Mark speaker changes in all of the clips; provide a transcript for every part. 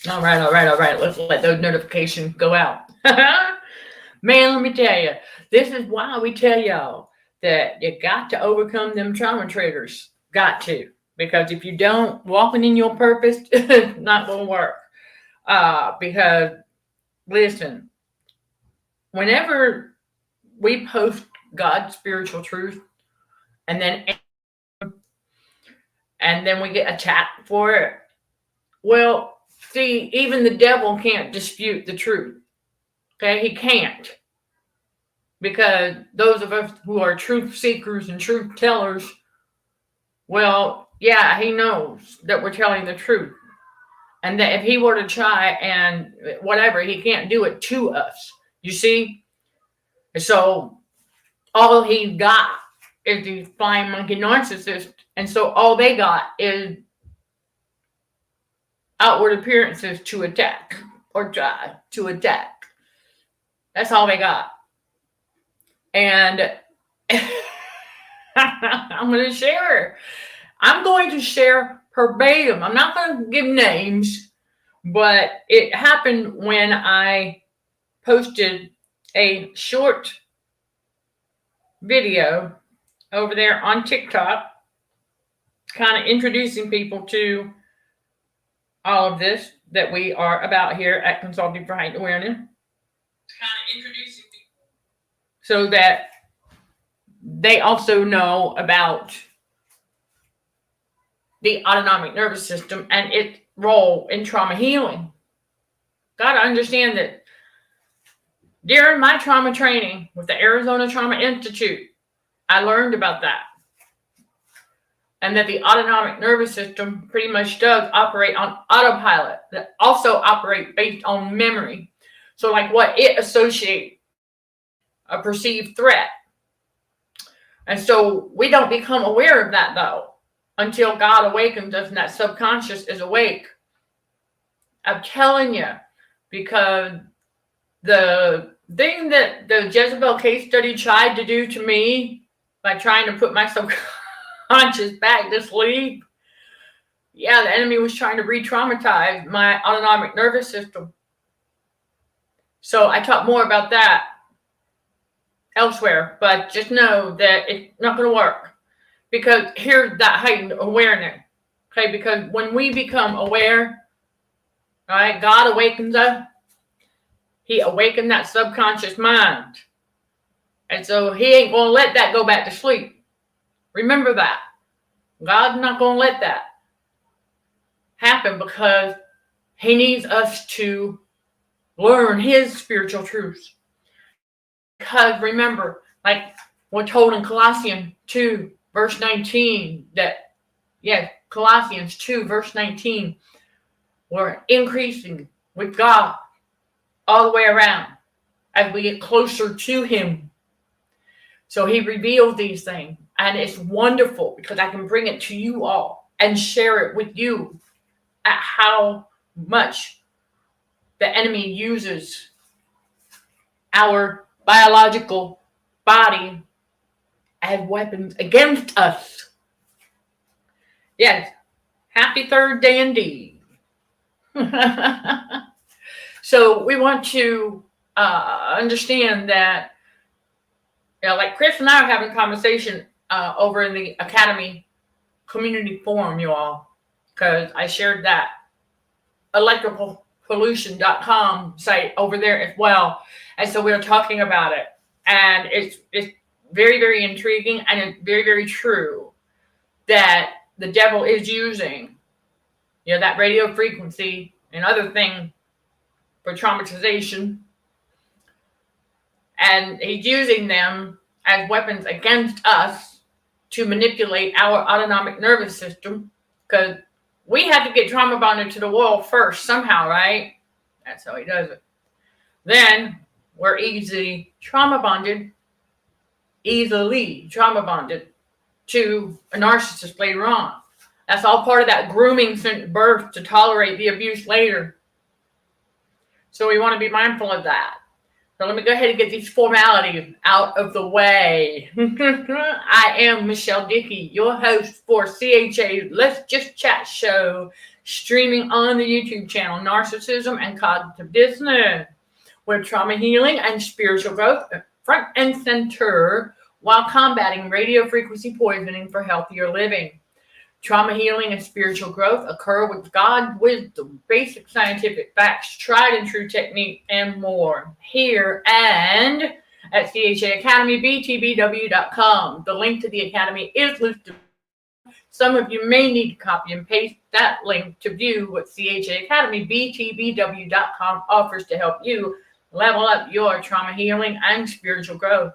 Speaker 1: All right, all right, all right. Let's let those notifications go out. Man, let me tell you, this is why we tell y'all that you got to overcome them trauma triggers. Got to. Because if you don't, walking in your purpose, it's not going to work. Because, listen, whenever we post God's spiritual truth and then we get attacked for it, well, see, even the devil can't dispute the truth. Okay, he can't. Because those of us who are truth seekers and truth tellers, well, yeah, he knows that we're telling the truth. And that if he were to try and whatever, he can't do it to us. You see? So all he got is these flying monkey narcissists. And so all they got is outward appearances to attack or try to attack. That's all they got. And I'm going to share verbatim. I'm not going to give names, but it happened when I posted a short video over there on TikTok, kind of introducing people to all of this that we are about here at Consulting for Heightened Awareness. Kind of introducing people so that they also know about the autonomic nervous system and its role in trauma healing. Got to understand that during my trauma training with the Arizona Trauma Institute, I learned about that. And that the autonomic nervous system pretty much does operate on autopilot, that also operate based on memory. So like what it associates a perceived threat. And so we don't become aware of that though, until God awakens us and that subconscious is awake. I'm telling you, because the thing that the Jezebel case study tried to do to me by trying to put my subconscious back to sleep, yeah, the enemy was trying to re-traumatize my autonomic nervous system. So I talk more about that elsewhere, but just know that it's not going to work. Because here's that heightened awareness. Okay, because when we become aware, all right, God awakens us. He awakened that subconscious mind. And so he ain't going to let that go back to sleep. Remember that. God's not going to let that happen because he needs us to learn his spiritual truths. Because remember, like we're told in Colossians 2, verse 19, that, yes, Colossians 2, verse 19, we're increasing with God all the way around as we get closer to him. So he reveals these things, and it's wonderful because I can bring it to you all and share it with you at how much the enemy uses our biological body as weapons against us. Yes, happy third day indeed. So we want to understand that, you know, like Chris and I are having a conversation over in the Academy Community Forum, you all, because I shared that electricalpollution.com site over there as well. And so we were talking about it. And it's very, very intriguing, and it's very, very true that the devil is using, you know, that radio frequency and other things for traumatization. And he's using them as weapons against us to manipulate our autonomic nervous system, because we have to get trauma bonded to the wall first somehow, right? That's how he does it. Then we're easily trauma bonded to a narcissist later on. That's all part of that grooming since birth to tolerate the abuse later. So we want to be mindful of that. So let me go ahead and get these formalities out of the way. I am Michelle Dickey, your host for CHA's Let's Just Chat show, streaming on the YouTube channel Narcissism and Cognitive Dissonance, where trauma healing and spiritual growth are front and center while combating radio frequency poisoning for healthier living. Trauma healing and spiritual growth occur with God wisdom, basic scientific facts, tried and true technique, and more here and at CDHRWDRMD.com. The link to the Academy is listed. Some of you may need to copy and paste that link to view what CDHRWDRMD.com offers to help you level up your trauma healing and spiritual growth.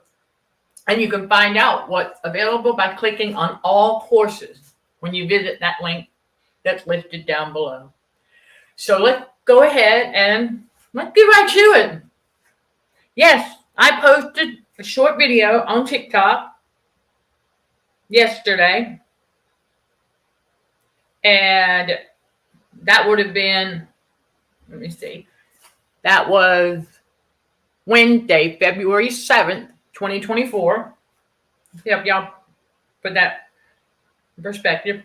Speaker 1: And you can find out what's available by clicking on all courses when you visit that link that's listed down below. So let's go ahead and let's get right to it. Yes, I posted a short video on TikTok yesterday. And that would have been, let me see, that was Wednesday, February 7th, 2024. Yep, y'all put that perspective.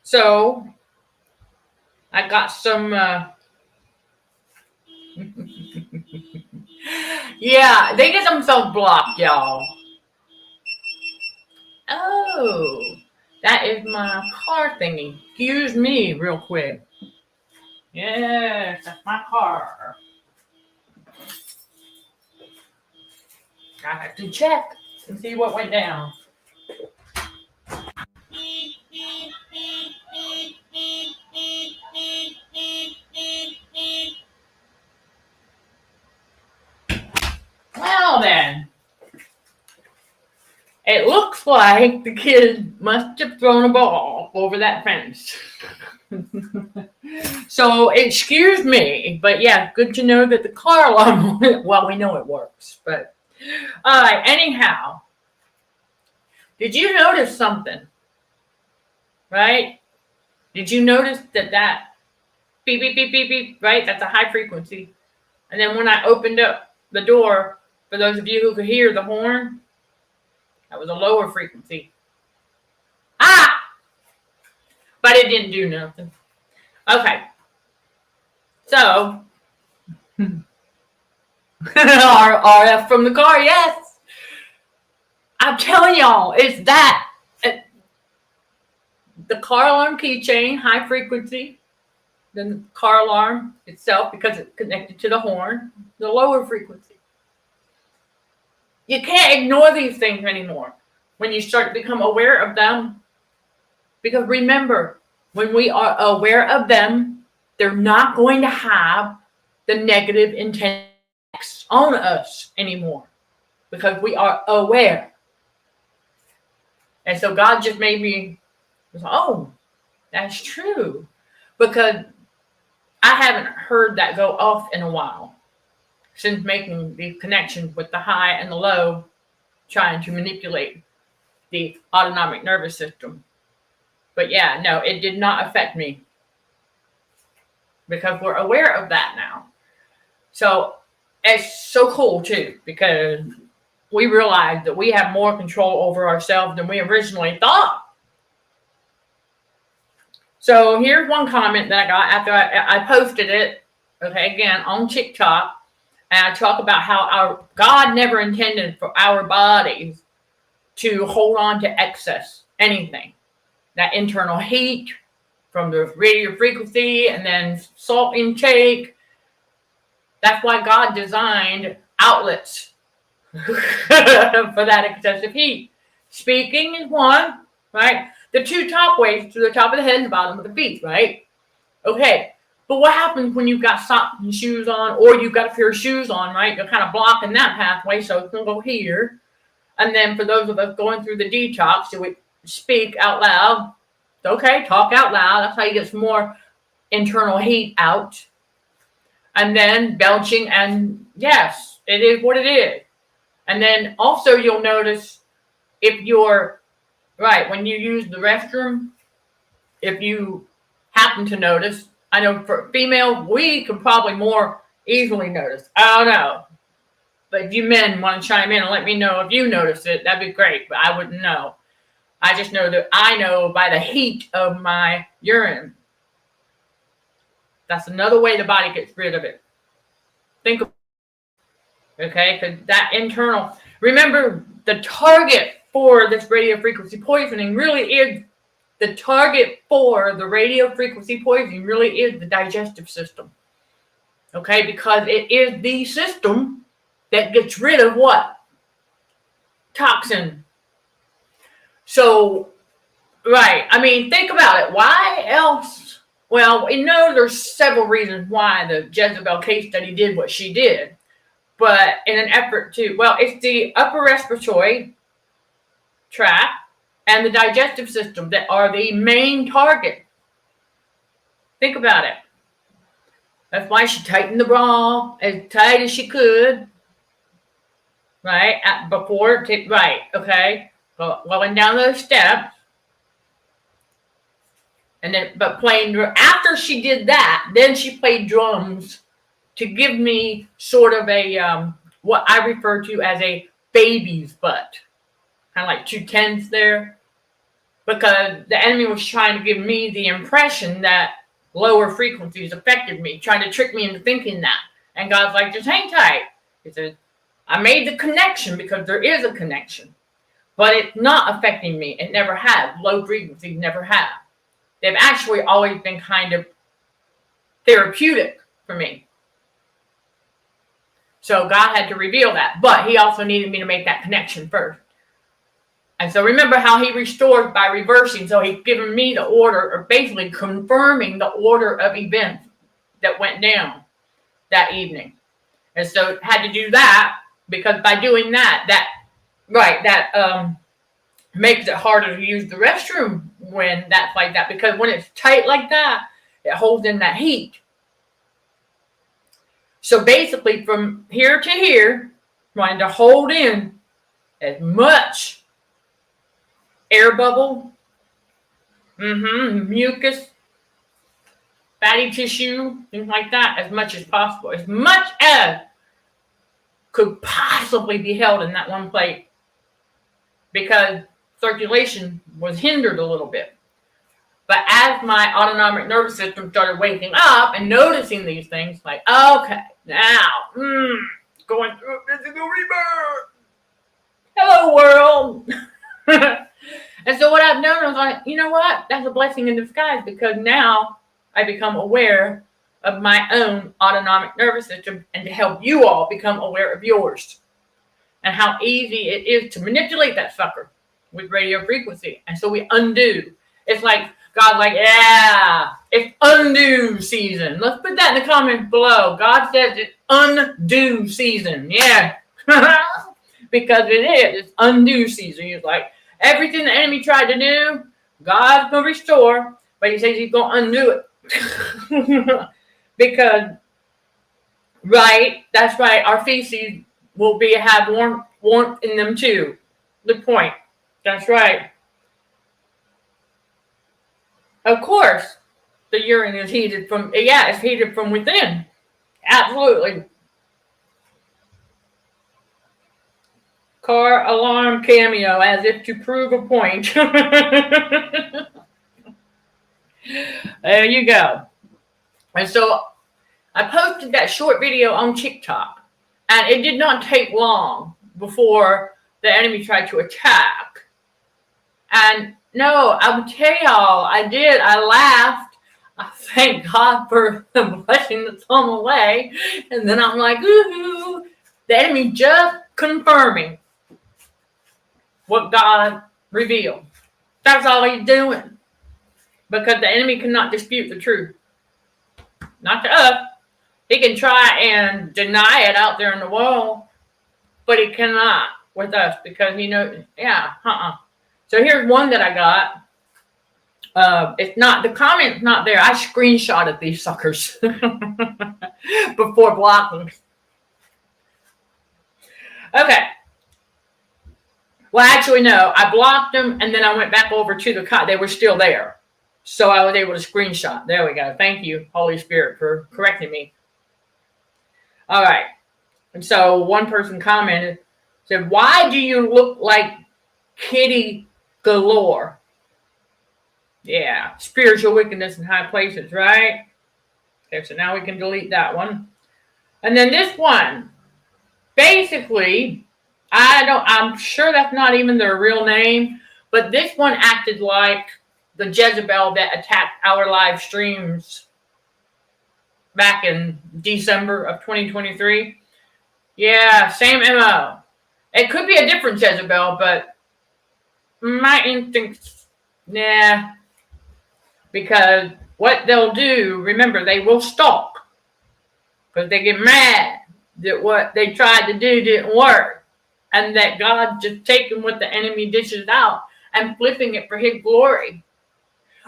Speaker 1: So I got some yeah, they get themselves blocked, y'all. Oh, that is my car thingy. Excuse me real quick. Yes, that's my car. I have to check and see what went down. Well then, it looks like the kid must have thrown a ball over that fence. So excuse me, but yeah, good to know that the car alarm, well, we know it works, but all right, anyhow, did you notice something? Right? Did you notice that beep, beep, beep, beep, beep, right? That's a high frequency. And then when I opened up the door, for those of you who could hear the horn, that was a lower frequency. Ah! But it didn't do nothing. Okay. So, RF from the car, yes. I'm telling y'all, it's that. The car alarm keychain, high frequency. Then the car alarm itself, because it's connected to the horn, the lower frequency. You can't ignore these things anymore when you start to become aware of them. Because remember, when we are aware of them, they're not going to have the negative intent on us anymore. Because we are aware. And so God just made me, oh, that's true. Because I haven't heard that go off in a while. Since making the connections with the high and the low, trying to manipulate the autonomic nervous system. But yeah, no, it did not affect me. Because we're aware of that now. So it's so cool too, because we realize that we have more control over ourselves than we originally thought. So here's one comment that I got after I posted it, okay, again, on TikTok. And I talk about how our God never intended for our bodies to hold on to excess anything. That internal heat from the radio frequency and then salt intake. That's why God designed outlets for that excessive heat. Speaking is one, right? The two top ways to the top of the head and the bottom of the feet, right? Okay. But what happens when you've got socks and shoes on, or you've got a pair of shoes on, right? You're kind of blocking that pathway, so it's going to go here. And then for those of us going through the detox, do we speak out loud? Okay, talk out loud. That's how you get some more internal heat out. And then belching, and yes, it is what it is. And then also you'll notice if you're, right, when you use the restroom, if you happen to notice, I know for female, we can probably more easily notice. I don't know. But if you men want to chime in and let me know if you notice it, that'd be great. But I wouldn't know. I just know that I know by the heat of my urine. That's another way the body gets rid of it. Think of it, okay? Because that internal, remember the target for this radio frequency poisoning really is, the target for the radio frequency poisoning really is the digestive system. Okay? Because it is the system that gets rid of what? Toxin. So, right. I mean, think about it. Why else? Well, we know there's several reasons why the Jezebel case study did what she did. But in an effort to, well, it's the upper respiratory tract and the digestive system that are the main target. Think about it. That's why she tightened the bra as tight as she could. Right? Right. Okay. Going down those steps. And then, but playing, after she did that, then she played drums to give me sort of a, what I refer to as a baby's butt. Kind of like 2/10 there. Because the enemy was trying to give me the impression that lower frequencies affected me, trying to trick me into thinking that. And God's like, just hang tight. He said, I made the connection because there is a connection. But it's not affecting me. It never has. Low frequencies never have. They've actually always been kind of therapeutic for me. So God had to reveal that. But he also needed me to make that connection first. And so remember how he restores by reversing. So he's given me the order, or basically confirming the order of events that went down that evening. And so had to do that because by doing that, makes it harder to use the restroom when that's like that. Because when it's tight like that, it holds in that heat. So basically from here to here, trying to hold in as much air bubble, mucus, fatty tissue, things like that, as much as possible. As much as could possibly be held in that one plate. Because circulation was hindered a little bit. But as my autonomic nervous system started waking up and noticing these things, like, okay, now, going through a physical rebirth. Hello, world. And so what I've done is like, you know what? That's a blessing in disguise because now I become aware of my own autonomic nervous system and to help you all become aware of yours and how easy it is to manipulate that sucker with radio frequency. And so we undo. It's like, God's like, yeah, it's undo season. Let's put that in the comments below. God says it's undo season. Yeah. Because it is. It's undo season. He's like, everything the enemy tried to do, God's going to restore. But he says he's going to undo it. Because, right, that's right, our feces will have warmth in them too. Good point. That's right. Of course, the urine is heated from, it's heated from within. Absolutely. Car alarm cameo, as if to prove a point. There you go. And so I posted that short video on TikTok, and it did not take long before the enemy tried to attack. And no, I will tell y'all, I did. I laughed. I thank God for the blessing that's on the way. And then I'm like, ooh, the enemy just confirming what God revealed. That's all he's doing. Because the enemy cannot dispute the truth. Not to us. He can try and deny it out there in the world, but he cannot with us because he knows, So here's one that I got. It's not, the comment's not there. I screenshotted these suckers before blocking. Okay. Well, actually, no. I blocked them, and then I went back over to the they were still there. So I was able to screenshot. There we go. Thank you, Holy Spirit, for correcting me. All right. And so one person commented, said, why do you look like Kitty galore. Yeah, spiritual wickedness in high places, right? Okay, so now we can delete that one. And then this one, basically, I'm sure that's not even their real name, but this one acted like the Jezebel that attacked our live streams back in December of 2023. Yeah, same MO. It could be a different Jezebel, but my instincts, nah. Because what they'll do, remember, they will stalk. Because they get mad that what they tried to do didn't work. And that God just taking what the enemy dishes out and flipping it for his glory.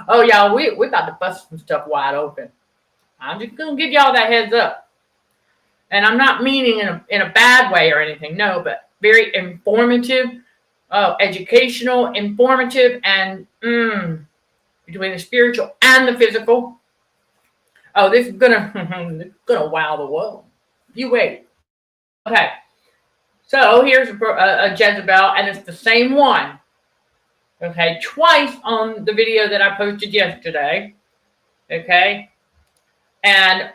Speaker 1: Oh, y'all, we about to bust some stuff wide open. I'm just going to give y'all that heads up. And I'm not meaning in a bad way or anything. No, but very informative, educational, informative, and between the spiritual and the physical. Oh, this is gonna wow the world. You wait. Okay. So here's a Jezebel, and it's the same one. Okay, twice on the video that I posted yesterday. Okay. And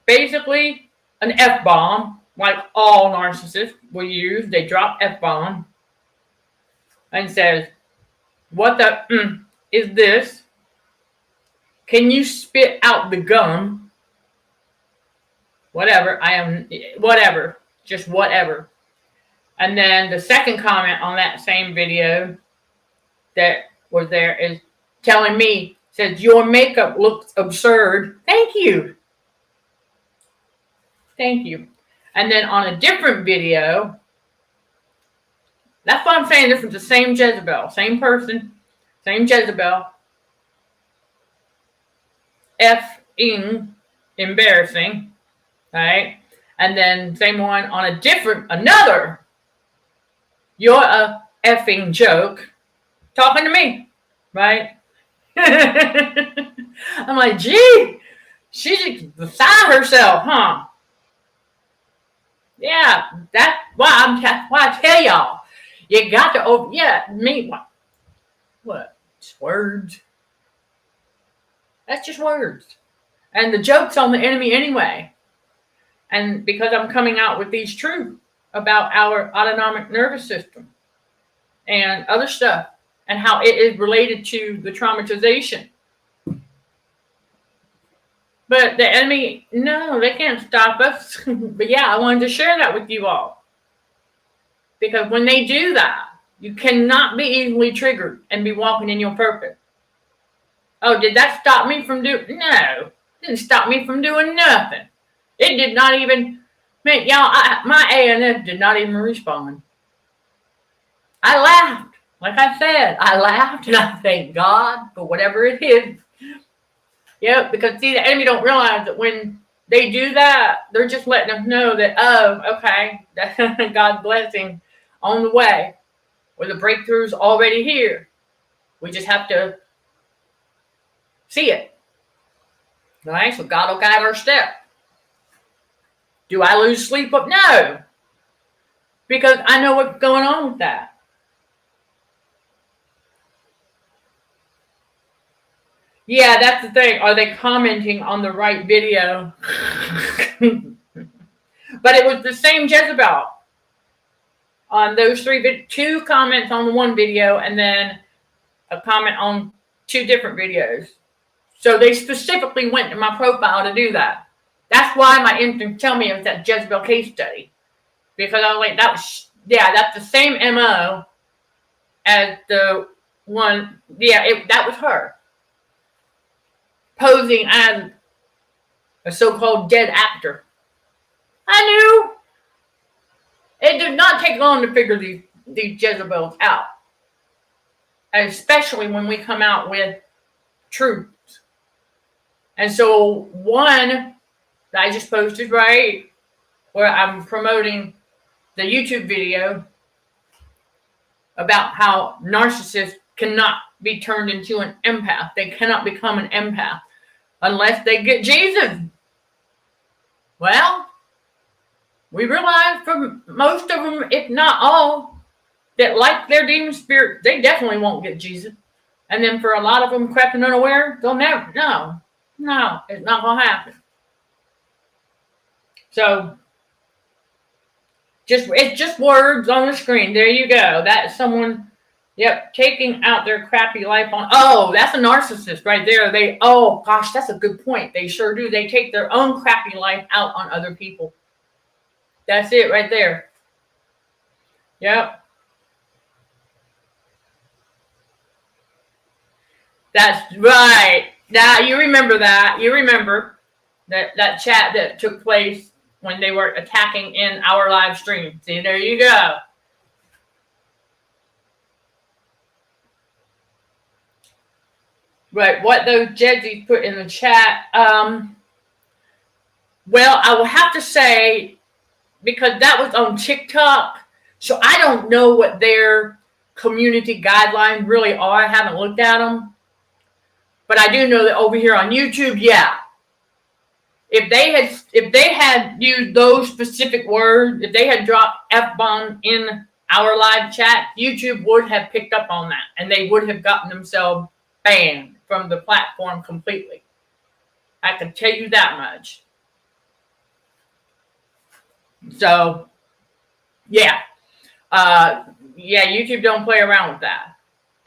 Speaker 1: basically an F-bomb, like all narcissists will use. They drop F-bomb and says, what the is this? Can you spit out the gum? Whatever, just whatever. And then the second comment on that same video that was there is telling me, says, your makeup looks absurd. Thank you. Thank you. And then on a different video, that's what I'm saying. This is the same Jezebel, same person, same Jezebel. F-ing embarrassing, right? And then same one on another. You're a effing joke. Talking to me, right? I'm like, gee, she's beside herself, huh? Yeah, that's why I tell y'all, you got to what? Just words. That's just words. And the joke's on the enemy anyway. And because I'm coming out with these truths about our autonomic nervous system and other stuff and how it is related to the traumatization. But the enemy, no, they can't stop us. But yeah, I wanted to share that with you all. Because when they do that, you cannot be easily triggered and be walking in your purpose. Oh, did that stop me from doing? No, it didn't stop me from doing nothing. It did not even, man, y'all, my ANF did not even respond. I laughed. Like I said, I laughed and I thank God for whatever it is. Yep, because see, the enemy don't realize that when they do that, they're just letting us know that, oh, okay, God's blessing on the way, or the breakthrough's already here. We just have to see it. All right, so God will guide our step. Do I lose sleep? No, because I know what's going on with that. Yeah, that's the thing. Are they commenting on the right video? But it was the same Jezebel on those two comments on the one video and then a comment on two different videos. So they specifically went to my profile to do that. That's why my instinct tell me it was that Jezebel case study. Because I was like, that's the same MO as the one. Yeah, that was her. Posing as a so-called dead actor. I knew. It did not take long to figure these Jezebels out. Especially when we come out with truths. And so one that I just posted, right, where I'm promoting the YouTube video about how narcissists cannot be turned into an empath. They cannot become an empath unless they get Jesus. Well, we realize for most of them, if not all, that like their demon spirit, they definitely won't get Jesus. And then for a lot of them crept and unaware, they'll never, no, it's not going to happen. So, it's just words on the screen. There you go. That is someone, yep, taking out their crappy life on, oh, that's a narcissist right there. Oh gosh, that's a good point. They sure do. They take their own crappy life out on other people. That's it right there. Yep. That's right. Now you remember that. You remember that chat that took place when they were attacking in our live stream. See, there you go. Right, what those Jedsies put in the chat. Well, I will have to say, because that was on TikTok, so I don't know what their community guidelines really are. I haven't looked at them. But I do know that over here on YouTube, yeah. If they had used those specific words, if they had dropped F-bomb in our live chat, YouTube would have picked up on that. And they would have gotten themselves banned from the platform completely. I can tell you that much. So, yeah. YouTube don't play around with that.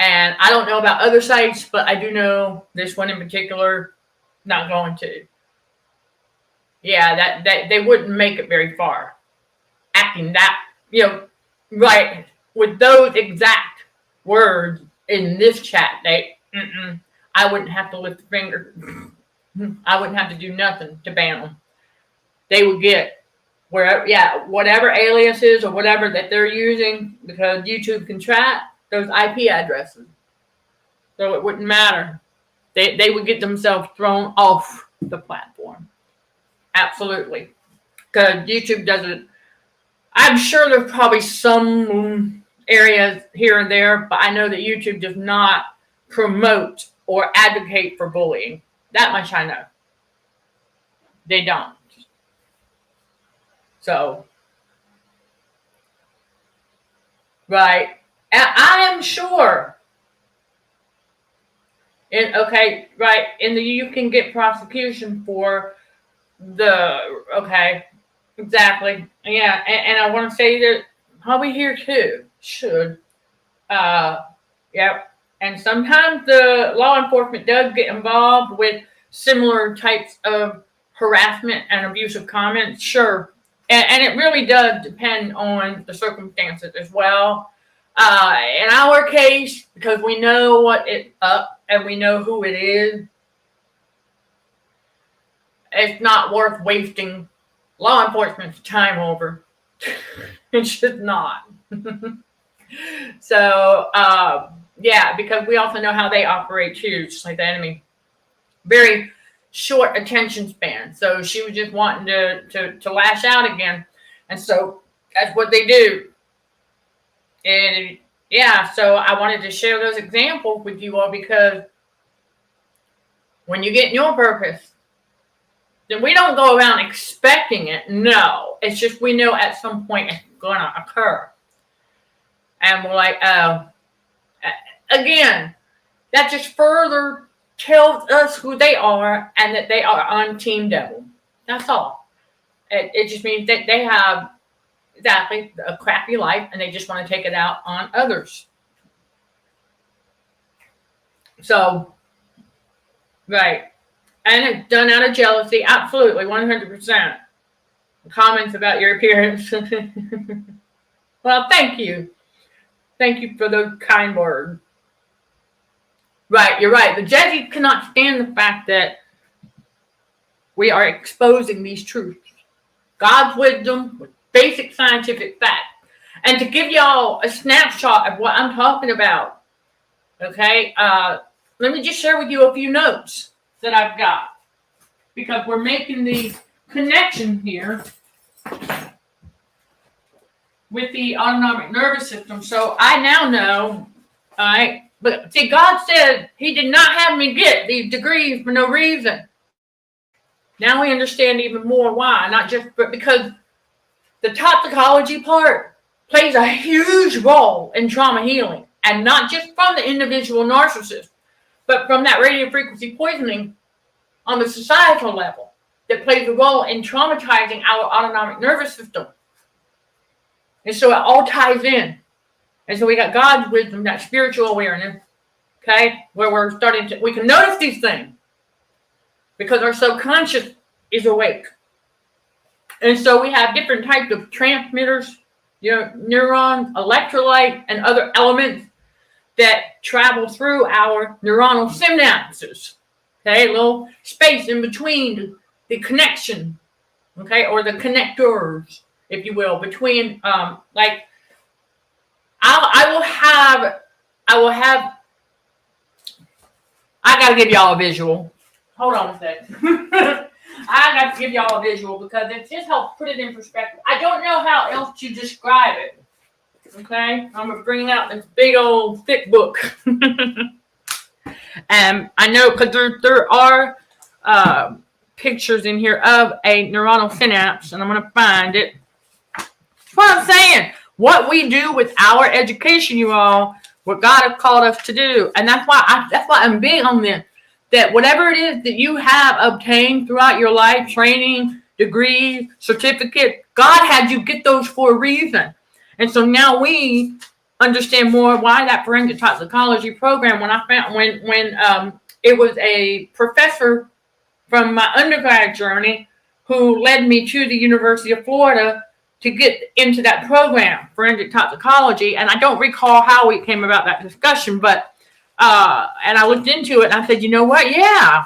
Speaker 1: And I don't know about other sites, but I do know this one in particular, not going to. Yeah, that they wouldn't make it very far. Acting that, right, with those exact words in this chat, I wouldn't have to lift a finger. I wouldn't have to do nothing to ban them. They would get whatever aliases or whatever that they're using, because YouTube can track those IP addresses. So it wouldn't matter. They would get themselves thrown off the platform. Absolutely. Because YouTube doesn't, I'm sure there's probably some areas here and there, but I know that YouTube does not promote or advocate for bullying. That much I know. They don't. So, right. I am sure. You can get prosecution for exactly. Yeah, and I want to say that probably here too, should. Yep. And sometimes the law enforcement does get involved with similar types of harassment and abusive comments, sure. And it really does depend on the circumstances as well. In our case, because we know what it's up and we know who it is, it's not worth wasting law enforcement's time over. It should not. So, because we also know how they operate too, just like the enemy. Very short attention span. So she was just wanting to lash out again. And so that's what they do. And so I wanted to share those examples with you all, because when you get your purpose, then we don't go around expecting it. No, it's just we know at some point it's going to occur. And we're like, again, that just further tells us who they are and that they are on Team Devil. That's all. It just means that they have exactly a crappy life and they just want to take it out on others. So, right. And it's done out of jealousy. Absolutely, 100%. Comments about your appearance. Well, thank you. Thank you for those kind words. Right, you're right. The Jedsies cannot stand the fact that we are exposing these truths. God's wisdom with basic scientific fact. And to give y'all a snapshot of what I'm talking about, okay, let me just share with you a few notes that I've got, because we're making the connection here with the autonomic nervous system. So I now know, all right, but see, God said he did not have me get these degrees for no reason. Now we understand even more why, not just but because the toxicology part, plays a huge role in trauma healing, and not just from the individual narcissist, but from that radio frequency poisoning on the societal level that plays a role in traumatizing our autonomic nervous system. And so it all ties in. And so we got God's wisdom, that spiritual awareness, okay, where we're starting to, we can notice these things because our subconscious is awake. And so we have different types of transmitters, neurons, electrolyte, and other elements that travel through our neuronal synapses. Okay, a little space in between the connection, okay, or the connectors, if you will, between like I gotta give y'all a visual. Hold on a second. I got to give y'all a visual because it just helps put it in perspective. I don't know how else to describe it. Okay, I'm gonna bring out this big old thick book. And I know because there are pictures in here of a neuronal synapse, and I'm gonna find it. That's what I'm saying. What we do with our education, you all, what God has called us to do, and that's why I'm big on this. That whatever it is that you have obtained throughout your life, training, degree, certificate, God had you get those for a reason. And so now we understand more why that forensic toxicology program, when I found when it was a professor from my undergrad journey who led me to the University of Florida to get into that program, forensic toxicology. And I don't recall how we came about that discussion, but and I looked into it and I said, you know what? Yeah.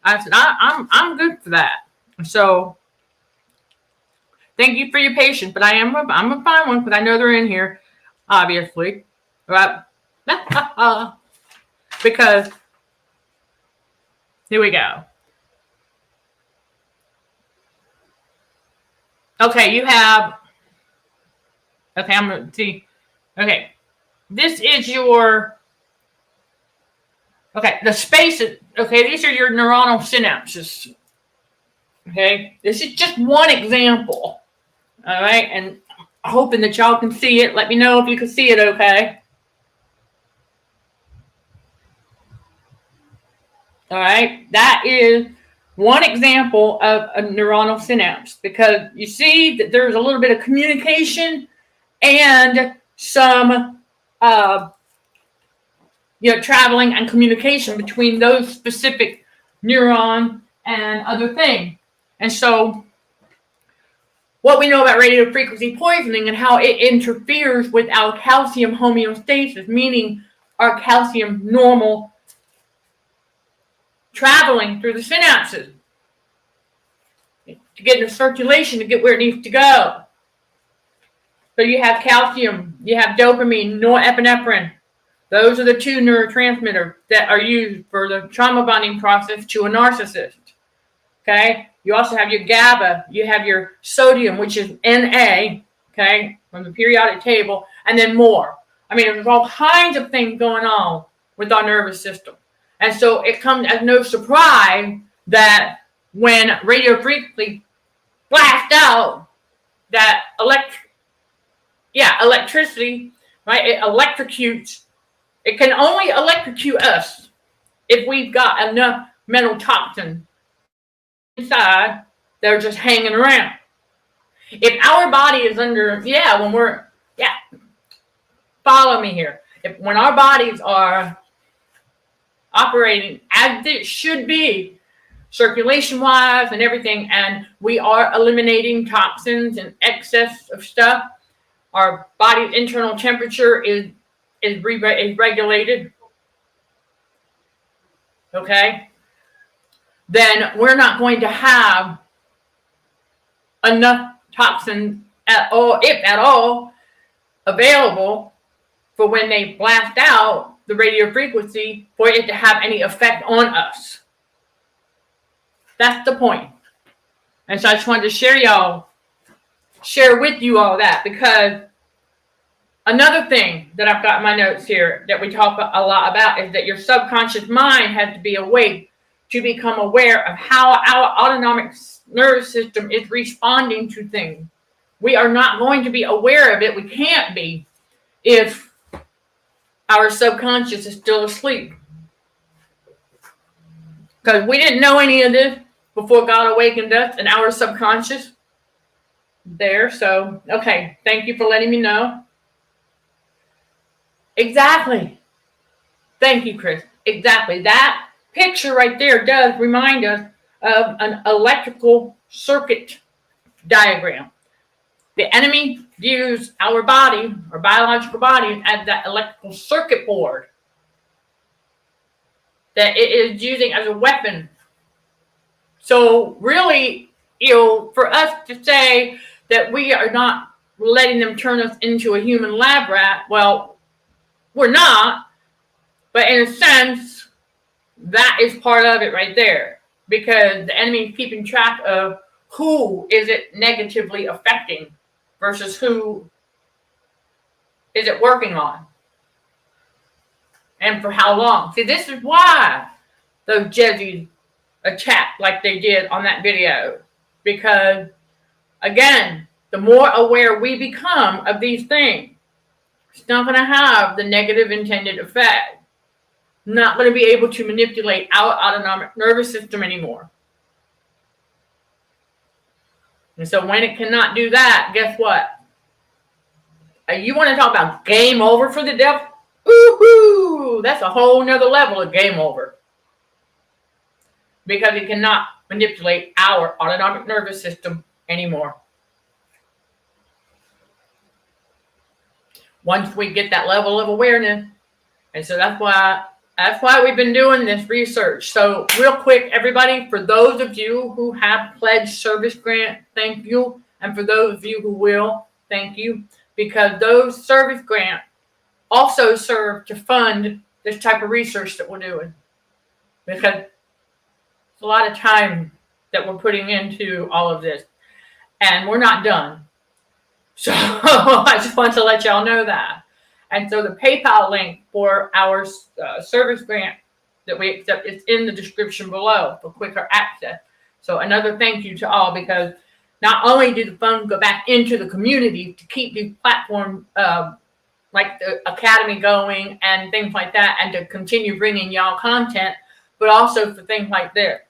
Speaker 1: I said, I'm good for that. So thank you for your patience, but I'm gonna find one because I know they're in here, obviously. Right? Because here we go. Okay, you have, okay, I'm gonna see. Okay. This is your, okay, the spaces, okay, these are your neuronal synapses. Okay, this is just one example. All right, and hoping that y'all can see it. Let me know if you can see it, okay? All right, that is one example of a neuronal synapse because you see that there's a little bit of communication and some traveling and communication between those specific neurons and other things. And so what we know about radio frequency poisoning and how it interferes with our calcium homeostasis, meaning our calcium normal traveling through the synapses to get into circulation, to get where it needs to go. So you have calcium, you have dopamine, norepinephrine. Those are the two neurotransmitters that are used for the trauma bonding process to a narcissist. Okay? You also have your GABA, you have your sodium, which is Na, okay, from the periodic table, and then more. I mean, there's all kinds of things going on with our nervous system. And so it comes as no surprise that when radio frequency blasts out, that electricity, right, it electrocutes. It can only electrocute us if we've got enough metal toxins inside that are just hanging around. If our body is under, follow me here. When our bodies are operating as it should be, circulation-wise and everything, and we are eliminating toxins and excess of stuff, our body's internal temperature is regulated, okay, then we're not going to have enough toxins at all, if at all, available for when they blast out the radio frequency for it to have any effect on us. That's the point. And so I just wanted to share with you all that, because another thing that I've got in my notes here that we talk a lot about is that your subconscious mind has to be awake to become aware of how our autonomic nervous system is responding to things. we are not going to be aware of it. We can't be if our subconscious is still asleep. Because we didn't know any of this before God awakened us and our subconscious there. So, okay, thank you for letting me know. Exactly. Thank you, Chris. Exactly. That picture right there does remind us of an electrical circuit diagram. The enemy views our body, our biological body, as that electrical circuit board that it is using as a weapon. So really, for us to say that we are not letting them turn us into a human lab rat, well, we're not. But in a sense, that is part of it right there. Because the enemy is keeping track of who is it negatively affecting versus who is it working on. And for how long. See, this is why those Jezzies attacked like they did on that video. Because, again, the more aware we become of these things, it's not going to have the negative intended effect. Not going to be able to manipulate our autonomic nervous system anymore. And so when it cannot do that, guess what? You want to talk about game over for the devil? Woohoo! That's a whole nother level of game over. Because it cannot manipulate our autonomic nervous system anymore. Once we get that level of awareness. And so that's why we've been doing this research. So real quick, everybody, for those of you who have pledged service grant, thank you. And for those of you who will, thank you. Because those service grants also serve to fund this type of research that we're doing. Because it's a lot of time that we're putting into all of this. And we're not done. So I just want to let y'all know that. And so the PayPal link for our service grant that we accept is in the description below for quicker access. So another thank you to all, because not only do the funds go back into the community to keep these platforms like the Academy going and things like that, and to continue bringing y'all content, but also for things like this.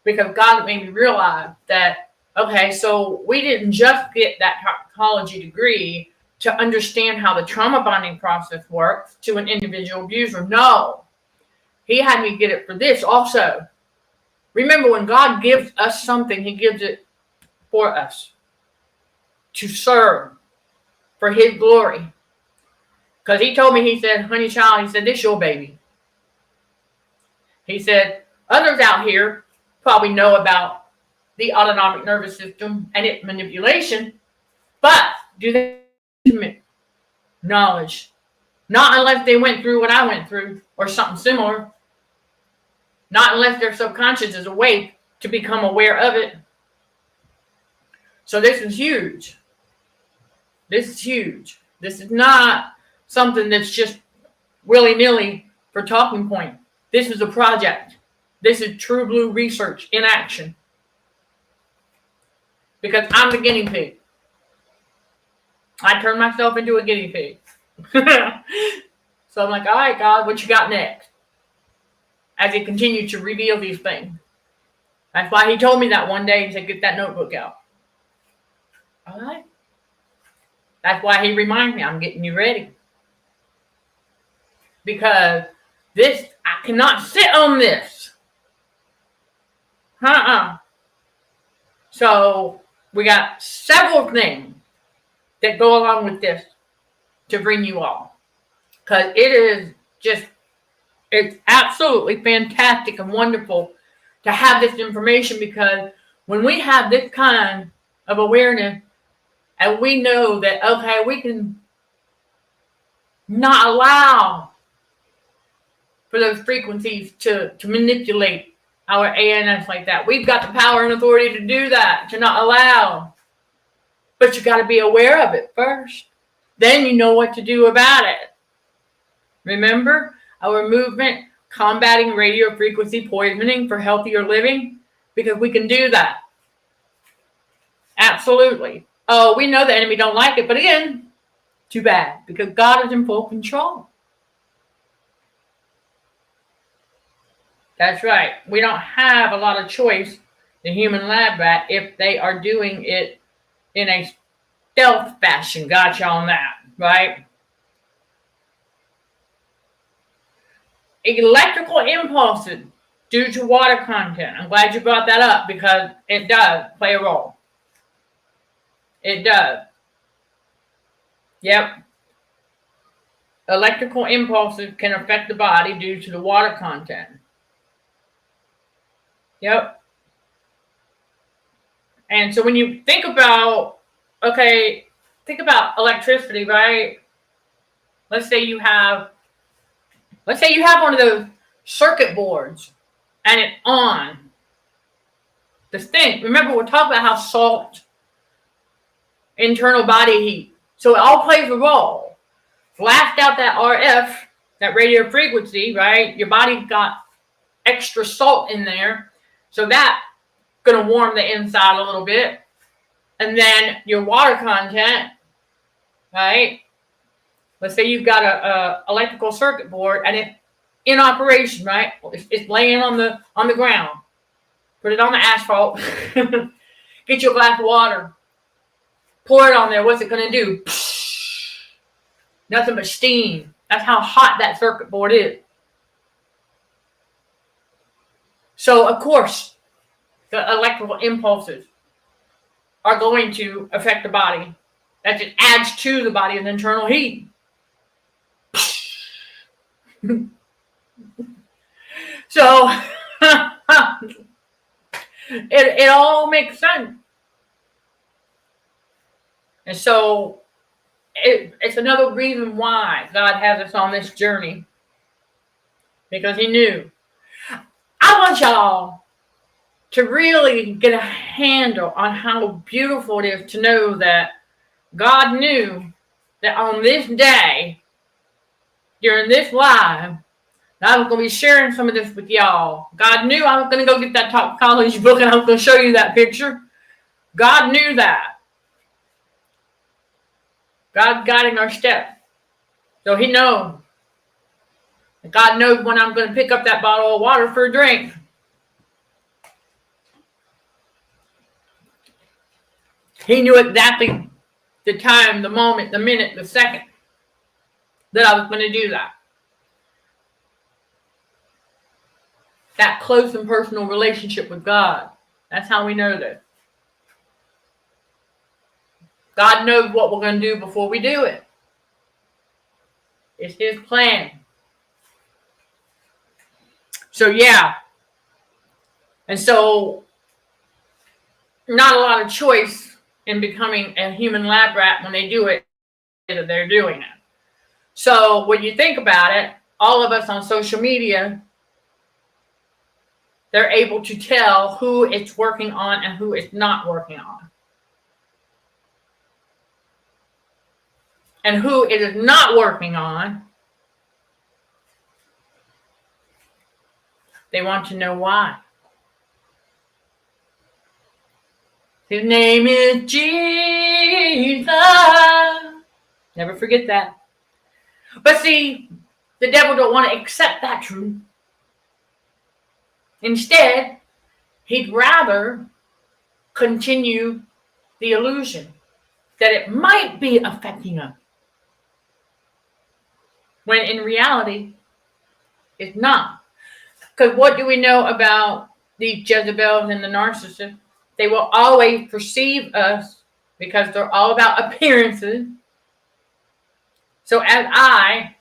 Speaker 1: Because God made me realize that, okay, so we didn't just get that toxicology degree to understand how the trauma bonding process works to an individual abuser. No, he had me get it for this also. Remember, when God gives us something, he gives it for us to serve for his glory. Because he told me, he said, honey child, he said, this your baby. He said, others out here probably know about the autonomic nervous system and its manipulation, but do they knowledge? Not unless they went through what I went through or something similar. Not unless their subconscious is awake to become aware of it. So this is huge. This is huge. This is not something that's just willy-nilly for talking point. This is a project. This is true blue research in action. Because I'm the guinea pig. I turned myself into a guinea pig. So I'm like, all right, God, what you got next? As he continued to reveal these things. That's why he told me that one day. He said, get that notebook out. All right. That's why he reminded me, I'm getting you ready. Because this, I cannot sit on this. So we got several things that go along with this to bring you all. Because it is just, it's absolutely fantastic and wonderful to have this information, because when we have this kind of awareness and we know that, okay, we can not allow for those frequencies to manipulate our ANS like that. We've got the power and authority to do that, to not allow. But you got to be aware of it first. Then you know what to do about it. Remember our movement, combating radio frequency poisoning for healthier living? Because we can do that. Absolutely. Oh, we know the enemy don't like it, but again, too bad, because God is in full control. That's right. We don't have a lot of choice, the human lab rat, if they are doing it in a stealth fashion. Gotcha on that, right? Electrical impulses due to water content. I'm glad you brought that up because it does play a role. It does. Yep. Electrical impulses can affect the body due to the water content. Yep. And so when you think about, think about electricity, right? Let's say you have one of those circuit boards and it's on. This thing, remember we're talking about how salt, internal body heat. So it all plays a role. Blast out that RF, that radio frequency, right? Your body's got extra salt in there. So that's going to warm the inside a little bit. And then your water content, right? Let's say you've got a electrical circuit board and it's in operation, right? It's laying on the ground. Put it on the asphalt. Get you a glass of water. Pour it on there. What's it going to do? Nothing but steam. That's how hot that circuit board is. So, of course, the electrical impulses are going to affect the body. That just adds to the body's internal heat. So, it all makes sense. And so, it's another reason why God has us on this journey. Because he knew. I want y'all to really get a handle on how beautiful it is to know that God knew that on this day, during this live, I was going to be sharing some of this with y'all. God knew I was going to go get that toxicology book and I was going to show you that picture. God knew that. God's guiding our steps. So he knows. God knows when I'm going to pick up that bottle of water for a drink. He knew exactly the time, the moment, the minute, the second that I was going to do that. That close and personal relationship with God. That's how we know this. God knows what we're going to do before we do it. It's his plan. So, yeah. And so, not a lot of choice in becoming a human lab rat when they do it. They're doing it. So, when you think about it, all of us on social media, they're able to tell who it's working on and who it's not working on. And who it is not working on, they want to know why. His name is Jesus. Never forget that. But see, the devil don't want to accept that truth. Instead, he'd rather continue the illusion that it might be affecting us. When in reality, it's not. Because what do we know about these Jezebels and the narcissists? They will always perceive us because they're all about appearances. So as I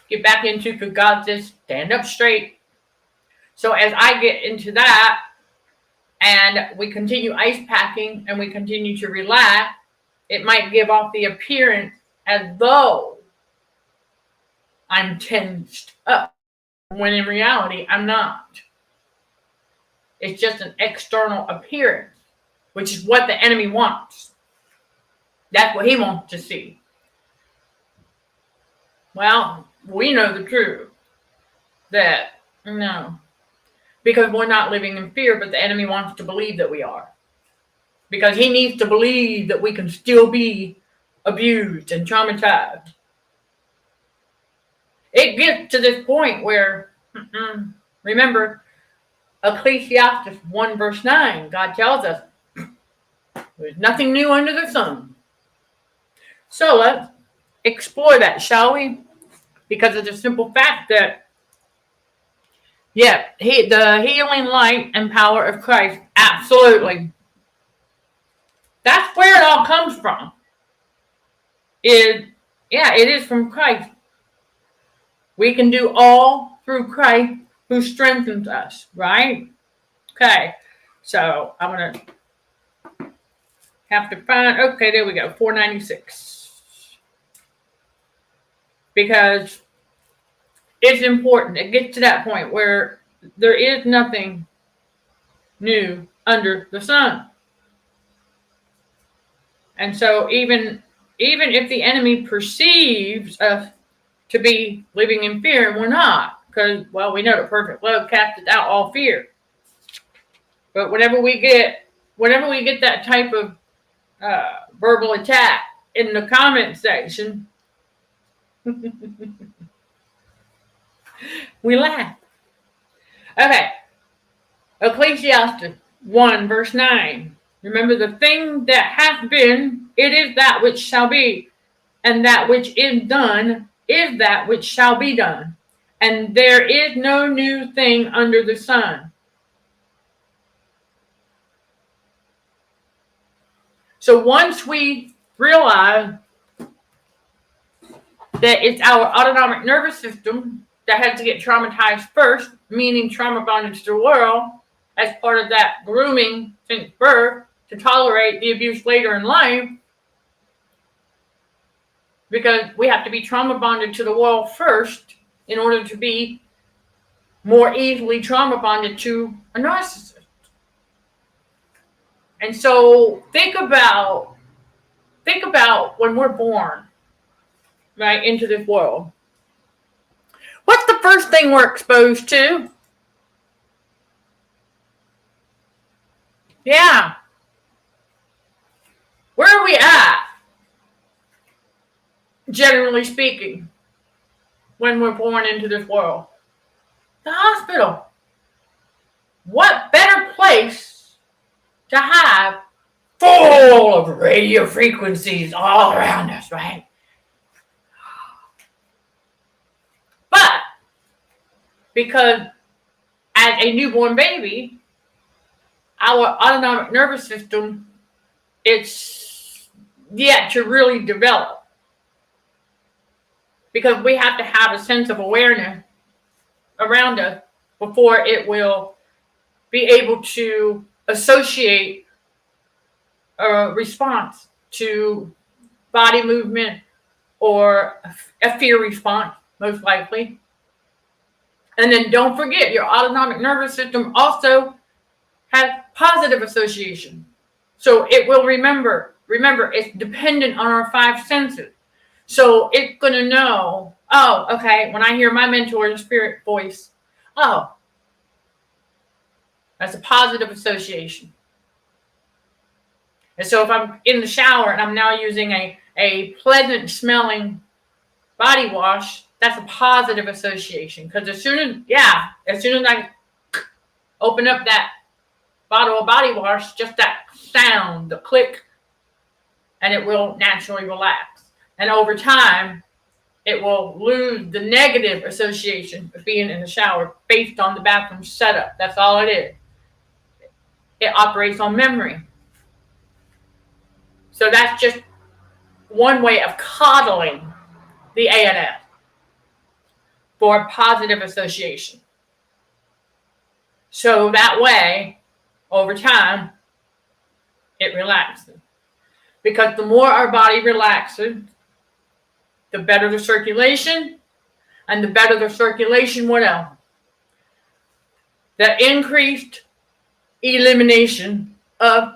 Speaker 1: get back into, because God says, stand up straight. So as I get into that, and we continue ice packing and we continue to relax, it might give off the appearance as though I'm tensed up, when in reality, I'm not. It's just an external appearance, which is what the enemy wants. That's what he wants to see. Well, we know the truth. That, no. Because we're not living in fear, but the enemy wants to believe that we are. because he needs to believe that we can still be abused and traumatized. It gets to this point where, remember, Ecclesiastes 1 verse 9, God tells us, there's nothing new under the sun. So let's explore that, shall we? Because of the simple fact that, the healing light and power of Christ, absolutely. That's where it all comes from. It is from Christ. We can do all through Christ who strengthens us, right? Okay, so I'm going to have to find, okay, there we go, 496. Because it's important. It gets to that point where there is nothing new under the sun. And so even if the enemy perceives us to be living in fear, and we're not, because, well, we know the perfect love casteth out all fear. But whenever we get that type of verbal attack in the comment section, we laugh. Okay. Ecclesiastes 1 verse 9. Remember, the thing that hath been, it is that which shall be, and that which is done is that which shall be done. And there is no new thing under the sun. So once we realize that it's our autonomic nervous system that has to get traumatized first, meaning trauma bondage to the world, as part of that grooming since birth to tolerate the abuse later in life, because we have to be trauma bonded to the world first in order to be more easily trauma bonded to a narcissist. And so think about when we're born, right, into this world. What's the first thing we're exposed to? Yeah. Where are we at? Generally speaking, when we're born into this world? The hospital. What better place to have full of radio frequencies all around us, right? But because as a newborn baby, our autonomic nervous system, it's yet to really develop. Because we have to have a sense of awareness around us before it will be able to associate a response to body movement or a fear response, most likely. And then don't forget, your autonomic nervous system also has positive association. So it will remember, it's dependent on our five senses. So it's going to know, oh, okay, when I hear my mentor's spirit voice, oh, that's a positive association. And so if I'm in the shower and I'm now using a pleasant smelling body wash, that's a positive association. Because as soon as I open up that bottle of body wash, just that sound, the click, and it will naturally relax. And over time, it will lose the negative association of being in the shower based on the bathroom setup. That's all it is. It operates on memory. So that's just one way of coddling the ANS for positive association. So that way, over time, it relaxes. Because the more our body relaxes, the better the circulation, and the better the circulation, what else? The increased elimination of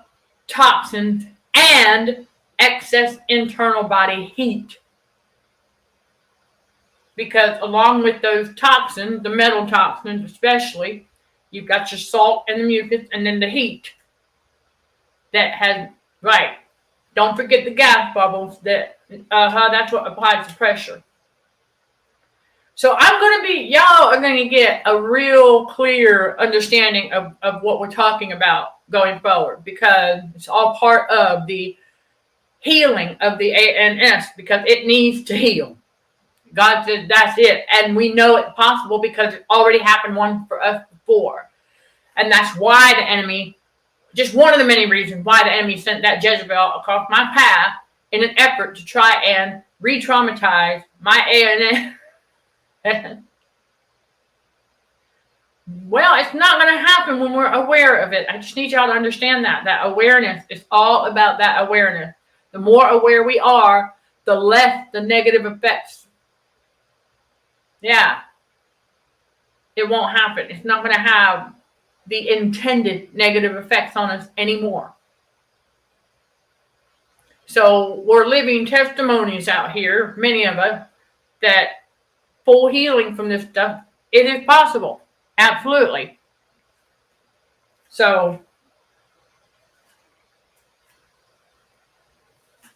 Speaker 1: toxins and excess internal body heat. Because along with those toxins, the metal toxins especially, you've got your salt and the mucus and then the heat. that has, right, don't forget the gas bubbles, that's what applies the pressure. So y'all are going to get a real clear understanding of what we're talking about going forward, because it's all part of the healing of the ANS, because it needs to heal. God said that's it. And we know it's possible because it already happened one for us before. And that's why the enemy, just one of the many reasons why the enemy sent that Jezebel across my path in an effort to try and re-traumatize my ANS. Well, it's not going to happen when we're aware of it. I just need y'all to understand that awareness is all about that awareness. The more aware we are, the less the negative effects. Yeah. It won't happen. It's not going to have the intended negative effects on us anymore. So we're living testimonies out here, many of us, that full healing from this stuff, it is possible. Absolutely. So,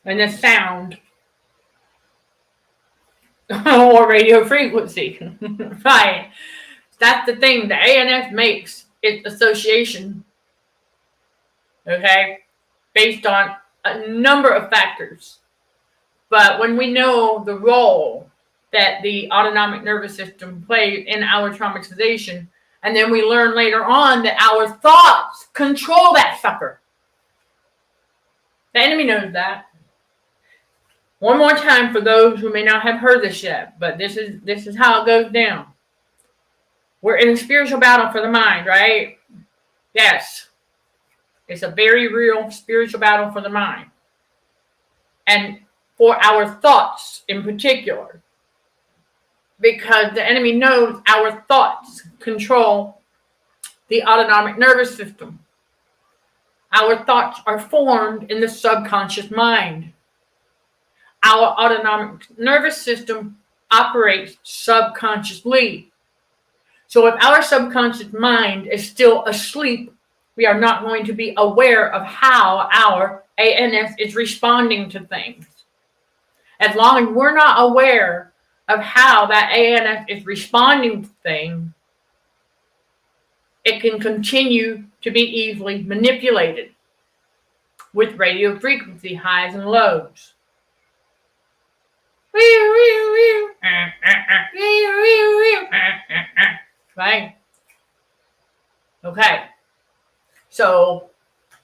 Speaker 1: and the sound or radio frequency, right? That's the thing. The ANS makes its association, okay, based on a number of factors. But when we know the role that the autonomic nervous system plays in our traumatization, and then we learn later on that our thoughts control that sucker. The enemy knows that. One more time for those who may not have heard this yet, but this is how it goes down. We're in a spiritual battle for the mind, right? Yes. It's a very real spiritual battle for the mind. And for our thoughts in particular. Because the enemy knows our thoughts control the autonomic nervous system. Our thoughts are formed in the subconscious mind. Our autonomic nervous system operates subconsciously. So if our subconscious mind is still asleep, we are not going to be aware of how our ANS is responding to things. As long as we're not aware of how that ANS is responding to things, it can continue to be easily manipulated with radio frequency highs and lows. Right? Okay. So,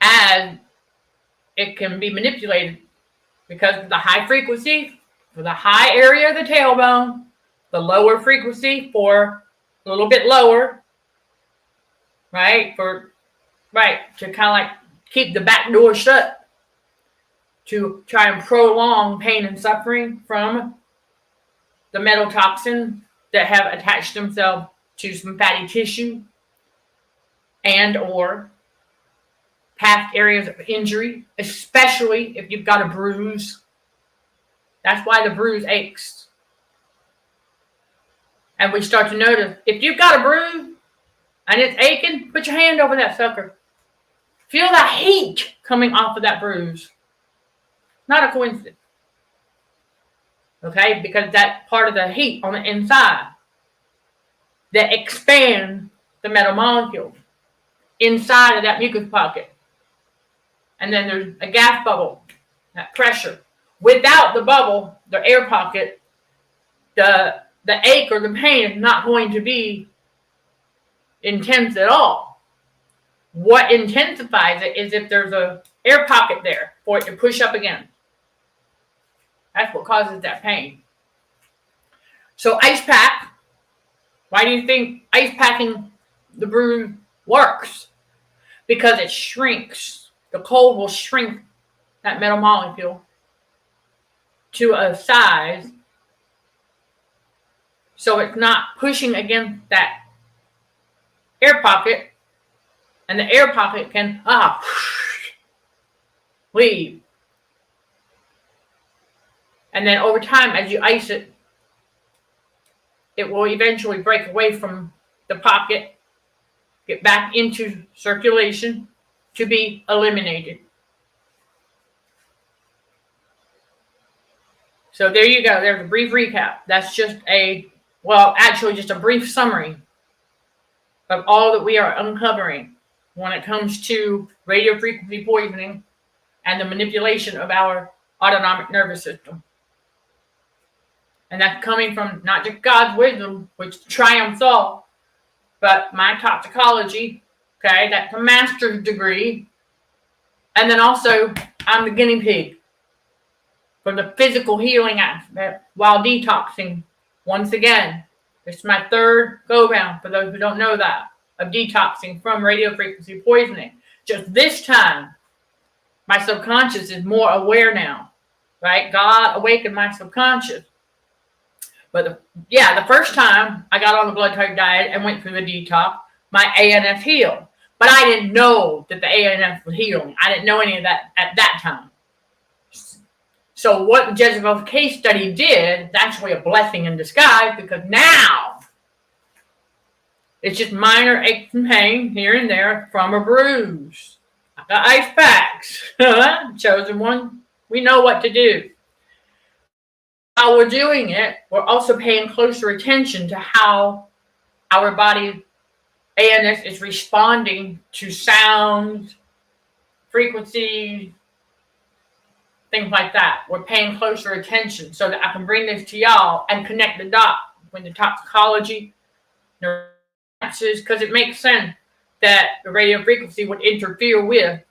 Speaker 1: as it can be manipulated because of the high frequency for the high area of the tailbone, the lower frequency for a little bit lower, right? To kind of like keep the back door shut, to try and prolong pain and suffering from the metal toxins that have attached themselves to some fatty tissue and or past areas of injury, especially if you've got a bruise. That's why the bruise aches. And we start to notice, if you've got a bruise and it's aching, put your hand over that sucker. Feel the heat coming off of that bruise. Not a coincidence. Okay? Because that's part of the heat on the inside that expands the metal molecules inside of that mucus pocket. And then there's a gas bubble, that pressure. Without the bubble, the air pocket, the ache or the pain is not going to be intense at all. What intensifies it is if there's a air pocket there for it to push up again. That's what causes that pain. So ice pack. Why do you think ice packing the bruise works? Because it shrinks. The cold will shrink that metal molecule to a size so it's not pushing against that air pocket, and the air pocket can leave. And then over time, as you ice it, it will eventually break away from the pocket, get back into circulation to be eliminated. So there you go. There's a brief recap. That's just just a brief summary of all that we are uncovering when it comes to radio frequency poisoning and the manipulation of our autonomic nervous system. And that's coming from not just God's wisdom, which triumphs all, but my toxicology, okay, that's a master's degree. And then also, I'm the guinea pig for the physical healing aspect while detoxing. Once again, this is my third go-round, for those who don't know that, of detoxing from radio frequency poisoning. Just this time, my subconscious is more aware now, right? God awakened my subconscious. But the first time I got on the blood type diet and went through the detox, my ANS healed. But I didn't know that the ANS was healing. I didn't know any of that at that time. So what Jezebel's case study did is actually a blessing in disguise, because now it's just minor aches and pain here and there from a bruise. I got ice packs. Chosen one. We know what to do. While we're doing it, we're also paying closer attention to how our body ANS is responding to sounds, frequencies, things like that. We're paying closer attention so that I can bring this to y'all and connect the dots between the toxicology, neurosciences, because it makes sense that the radio frequency would interfere with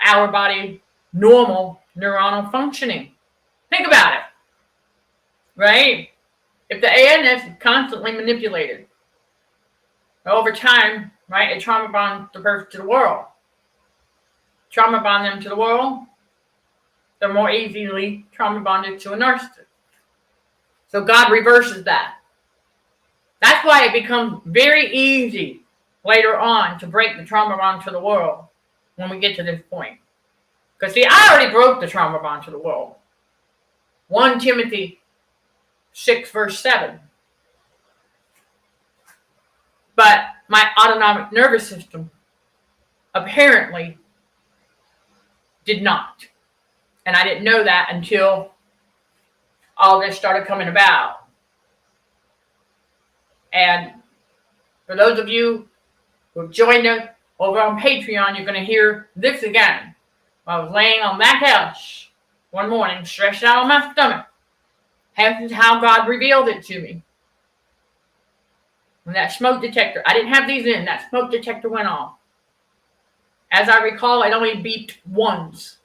Speaker 1: our body's normal neuronal functioning. Think about it, right? If the ANS is constantly manipulated over time, right, it trauma bonds the person to the world. Trauma bond them to the world, they're more easily trauma bonded to a narcissist. So God reverses that. That's why it becomes very easy later on to break the trauma bond to the world when we get to this point. Because see, I already broke the trauma bond to the world. 1 Timothy 6 verse 7. But my autonomic nervous system apparently did not. And I didn't know that until all this started coming about. And for those of you who have joined us over on Patreon, you're going to hear this again. I was laying on that couch one morning, stretched out on my stomach. This is how God revealed it to me. When that smoke detector, I didn't have these in, that smoke detector went off. As I recall, it only beeped once.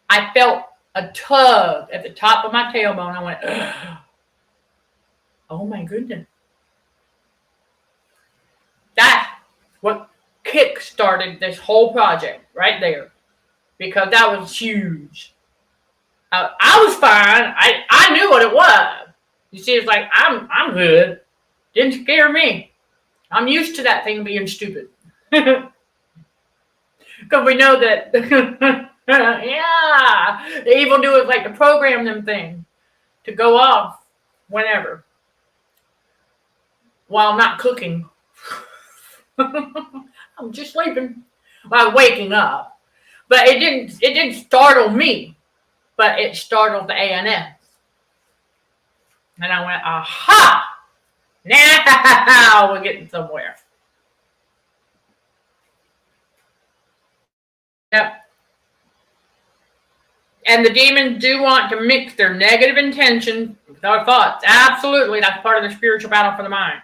Speaker 1: I felt a tug at the top of my tailbone. I went, oh my goodness. That's what kick-started this whole project right there. Because that was huge. I was fine. I knew what it was. You see, it's like, I'm good. Didn't scare me. I'm used to that thing being stupid. Because we know that, the evildoers like to program them things to go off whenever while not cooking. I'm just sleeping while waking up. But it didn't startle me, but it startled the ANS. And I went, aha! Now we're getting somewhere. Yep. And the demons do want to mix their negative intentions with our thoughts. Absolutely, that's part of the spiritual battle for the mind.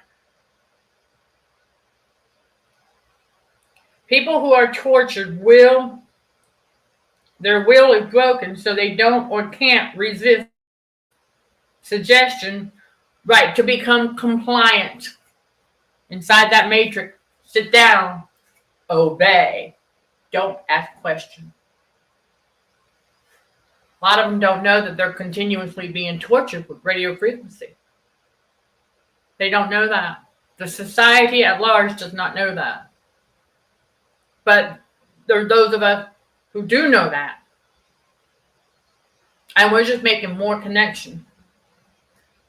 Speaker 1: People who are tortured their will is broken, so they don't or can't resist suggestion, right, to become compliant. Inside that matrix, sit down, obey, don't ask questions. A lot of them don't know that they're continuously being tortured with radio frequency. They don't know that. The society at large does not know that. But there are those of us who do know that. And we're just making more connection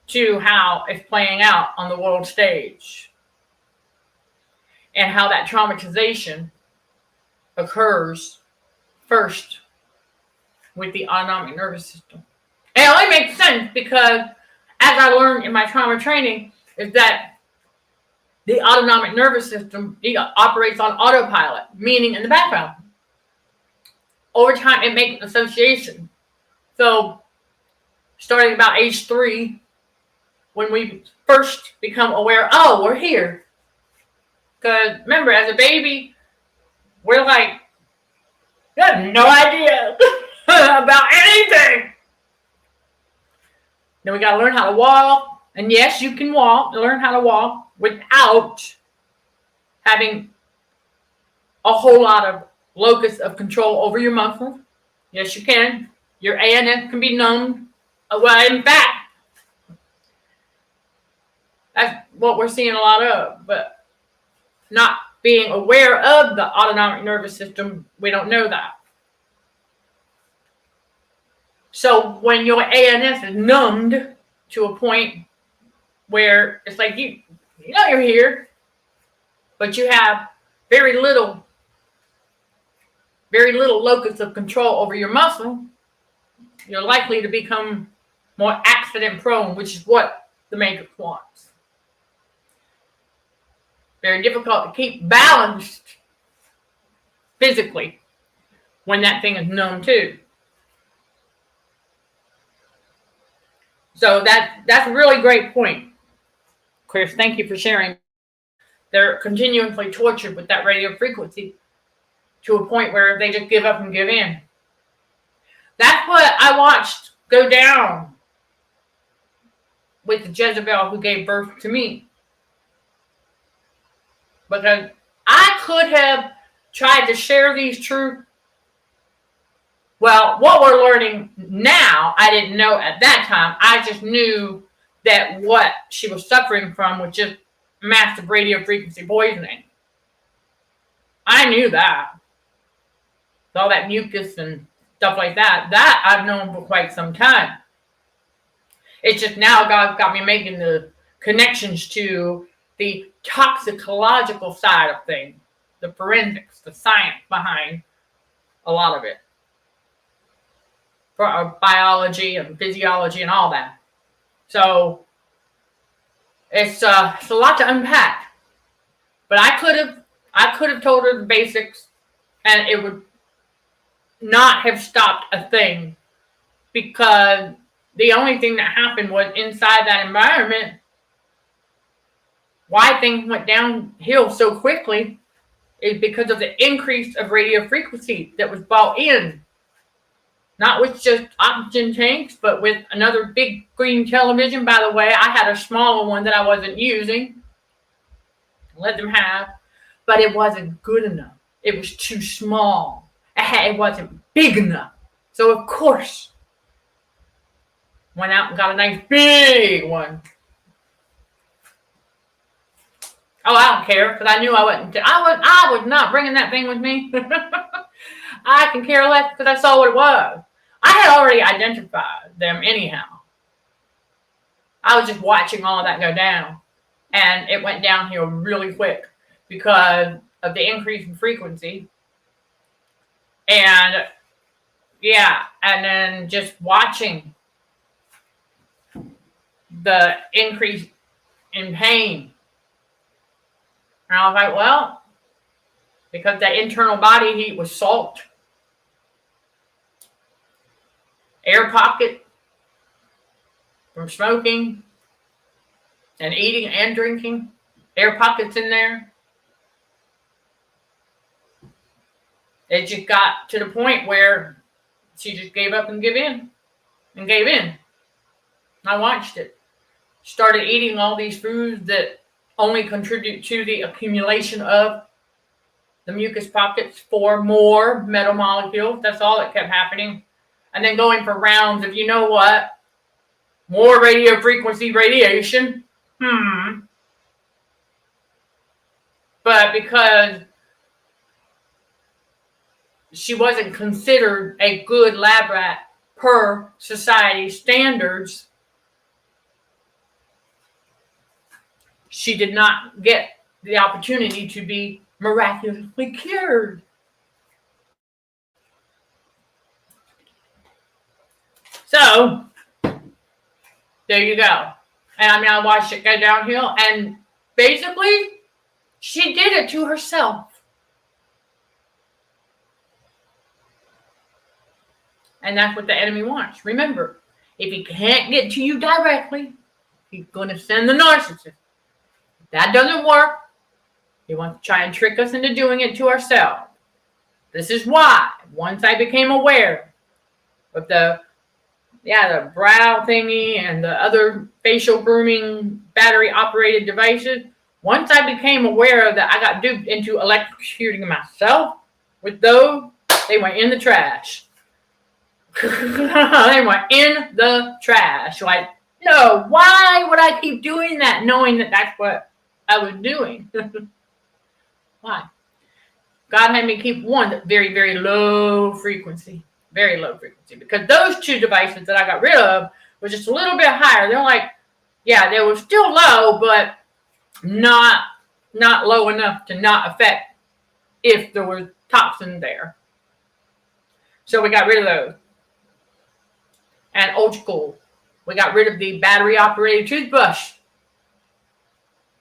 Speaker 1: to how it's playing out on the world stage. And how that traumatization occurs first with the autonomic nervous system. It only makes sense because, as I learned in my trauma training, is that the autonomic nervous system operates on autopilot, meaning in the background. Over time, it makes an association. So, starting about age 3, when we first become aware, oh, we're here. Because remember, as a baby, we're like, you have no idea about anything. Then we got to learn how to walk. And yes, you can learn how to walk without having a whole lot of locus of control over your muscles. Yes, you can. Your ANS can be numbed. Well, in fact, that's what we're seeing a lot of. But not being aware of the autonomic nervous system, we don't know that. So when your ANS is numbed to a point where it's like you know you're here, but you have very little locus of control over your muscle, you're likely to become more accident prone, which is what the matrix wants. Very difficult to keep balanced physically when that thing is numb too. So that's a really great point, Chris. Thank you for sharing. They're continuously tortured with that radio frequency to a point where they just give up and give in. That's what I watched go down with the Jezebel who gave birth to me. Because I could have tried to share these truths. Well, what we're learning now, I didn't know at that time. I just knew that what she was suffering from was just massive radio frequency poisoning. I knew that. All that mucus and stuff like that. That I've known for quite some time. It's just now God's got me making the connections to the toxicological side of things, the forensics, the science behind a lot of it. For our biology and physiology and all that. So it's a lot to unpack. But I could have told her the basics and it would not have stopped a thing, because the only thing that happened was inside that environment. Why things went downhill so quickly is because of the increase of radio frequency that was brought in. Not with just oxygen tanks, but with another big screen television. By the way, I had a smaller one that I wasn't using. Let them have. But it wasn't good enough. It was too small. It wasn't big enough. So, of course, went out and got a nice big one. Oh, I don't care, because I knew I wasn't. I was not bringing that thing with me. I can care less because I saw what it was. I had already identified them anyhow. I was just watching all of that go down. And it went downhill really quick because of the increase in frequency. And yeah, and then just watching the increase in pain. And I was like, well, because that internal body heat was salt, air pocket from smoking and eating and drinking, air pockets in there. It just got to the point where she just gave up and gave in. I watched it. Started eating all these foods that only contribute to the accumulation of the mucus pockets for more metal molecules. That's all that kept happening. And then going for rounds of, you know what? More radio frequency radiation. But because she wasn't considered a good lab rat per society standards, she did not get the opportunity to be miraculously cured. So, There you go. And I mean, I watched it go downhill, and basically, she did it to herself. And that's what the enemy wants. Remember, if he can't get to you directly, he's going to send the narcissist. If that doesn't work, he wants to try and trick us into doing it to ourselves. This is why, once I became aware of the brow thingy and the other facial grooming battery-operated devices, once I became aware of that, I got duped into electrocuting myself with those. They went in the trash. They went in the trash. Like, no, why would I keep doing that knowing that that's what I was doing? Why? God had me keep one very, very low frequency. Very low frequency. Because those two devices that I got rid of were just a little bit higher. They're like, yeah, they were still low, but not low enough to not affect if there was toxins there. So we got rid of those. And old school, we got rid of the battery-operated toothbrush.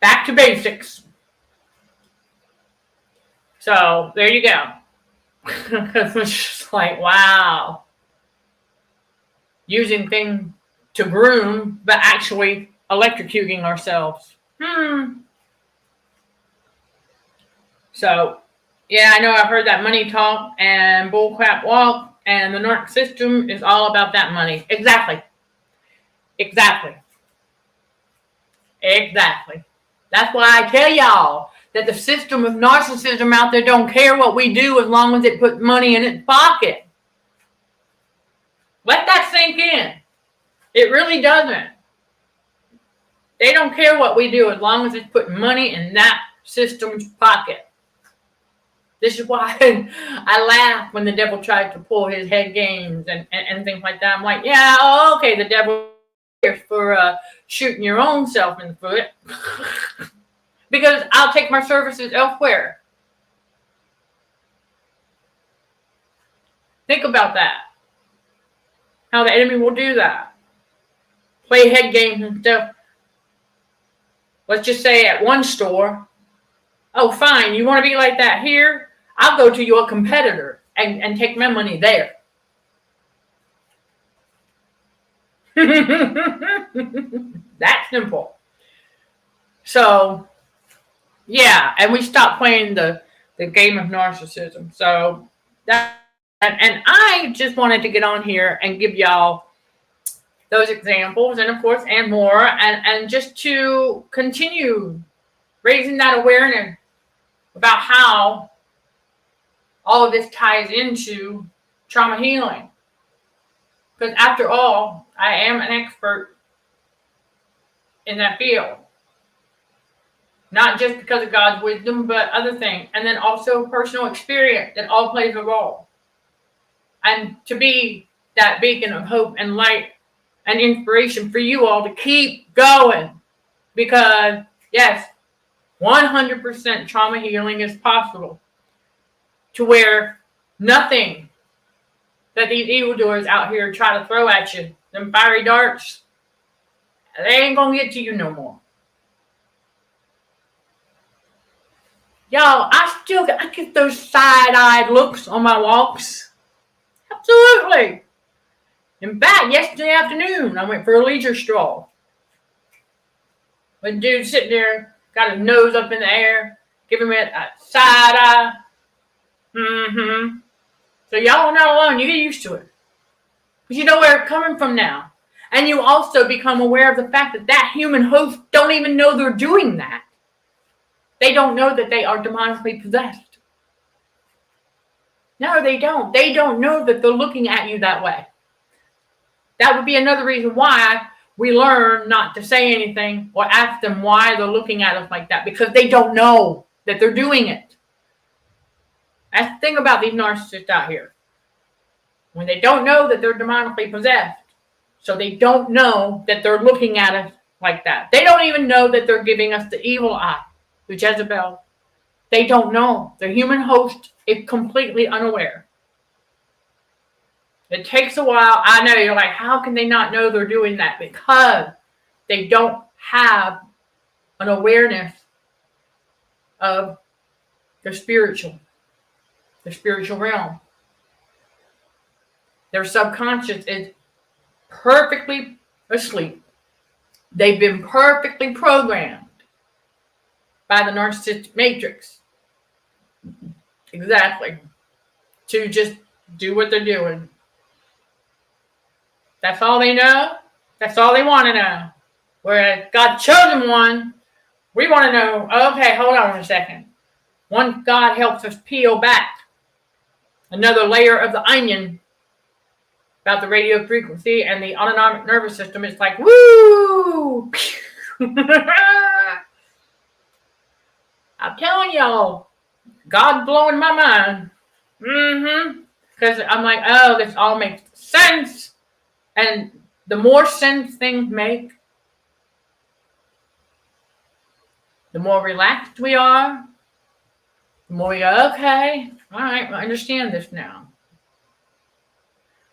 Speaker 1: Back to basics. So there you go. It's just like, wow. Using things to groom, but actually electrocuting ourselves. So, yeah, I know I've heard that money talk and bullcrap walk. And the narc system is all about that money. Exactly. That's why I tell y'all that the system of narcissism out there don't care what we do as long as it puts money in its pocket. Let that sink in. It really doesn't. They don't care what we do as long as it's putting money in that system's pocket. This is why I laugh when the devil tries to pull his head games and things like that. I'm like, yeah, okay, the devil is for shooting your own self in the foot. Because I'll take my services elsewhere. Think about that. How the enemy will do that. Play head games and stuff. Let's just say at one store, oh, fine, you want to be like that here? I'll go to your competitor and take my money there. That simple. So, yeah, and we stopped playing the game of narcissism. So, that, and I just wanted to get on here and give y'all those examples and, of course, and more, and just to continue raising that awareness about how all of this ties into trauma healing. Because after all, I am an expert in that field. Not just because of God's wisdom, but other things. And then also personal experience that all plays a role. And to be that beacon of hope and light and inspiration for you all to keep going. Because, yes, 100% trauma healing is possible. To where nothing that these evildoers out here try to throw at you, them fiery darts, they ain't gonna get to you no more. Y'all, I get those side-eyed looks on my walks. Absolutely. In fact, yesterday afternoon, I went for a leisure stroll. With a dude sitting there, got his nose up in the air, giving me a side-eye. So y'all are not alone. You get used to it. Because you know where it's coming from now. And you also become aware of the fact that that human host don't even know they're doing that. They don't know that they are demonically possessed. No, they don't. They don't know that they're looking at you that way. That would be another reason why we learn not to say anything or ask them why they're looking at us like that. Because they don't know that they're doing it. That's the thing about these narcissists out here. When they don't know that they're demonically possessed, so they don't know that they're looking at us like that. They don't even know that they're giving us the evil eye, the Jezebel. They don't know. Their human host is completely unaware. It takes a while. I know, you're like, how can they not know they're doing that? Because they don't have an awareness of their spiritual realm. Their subconscious is perfectly asleep. They've been perfectly programmed by the narcissistic matrix. Exactly. To just do what they're doing. That's all they know. That's all they want to know. Whereas God's chosen one, we want to know, okay, hold on a second. Once God helps us peel back another layer of the onion about the radio frequency and the autonomic nervous system, it's like, woo! I'm telling y'all, God's blowing my mind. Because I'm like, oh, this all makes sense. And the more sense things make, the more relaxed we are, the more we go, okay, all right, I understand this now.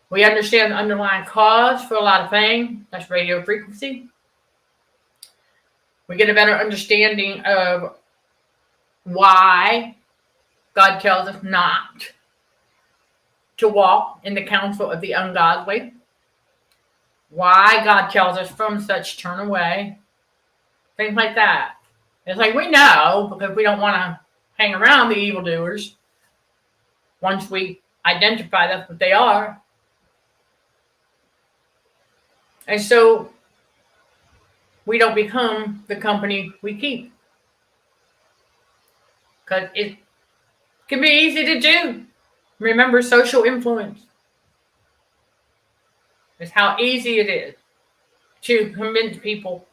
Speaker 1: We understand the underlying cause for a lot of things. That's radio frequency. We get a better understanding of why God tells us not to walk in the counsel of the ungodly. Why God tells us from such turn away. Things like that. It's like we know because we don't want to hang around the evildoers once we identify that's what they are. And so we don't become the company we keep. Because it can be easy to do. Remember, social influence is how easy it is to convince people.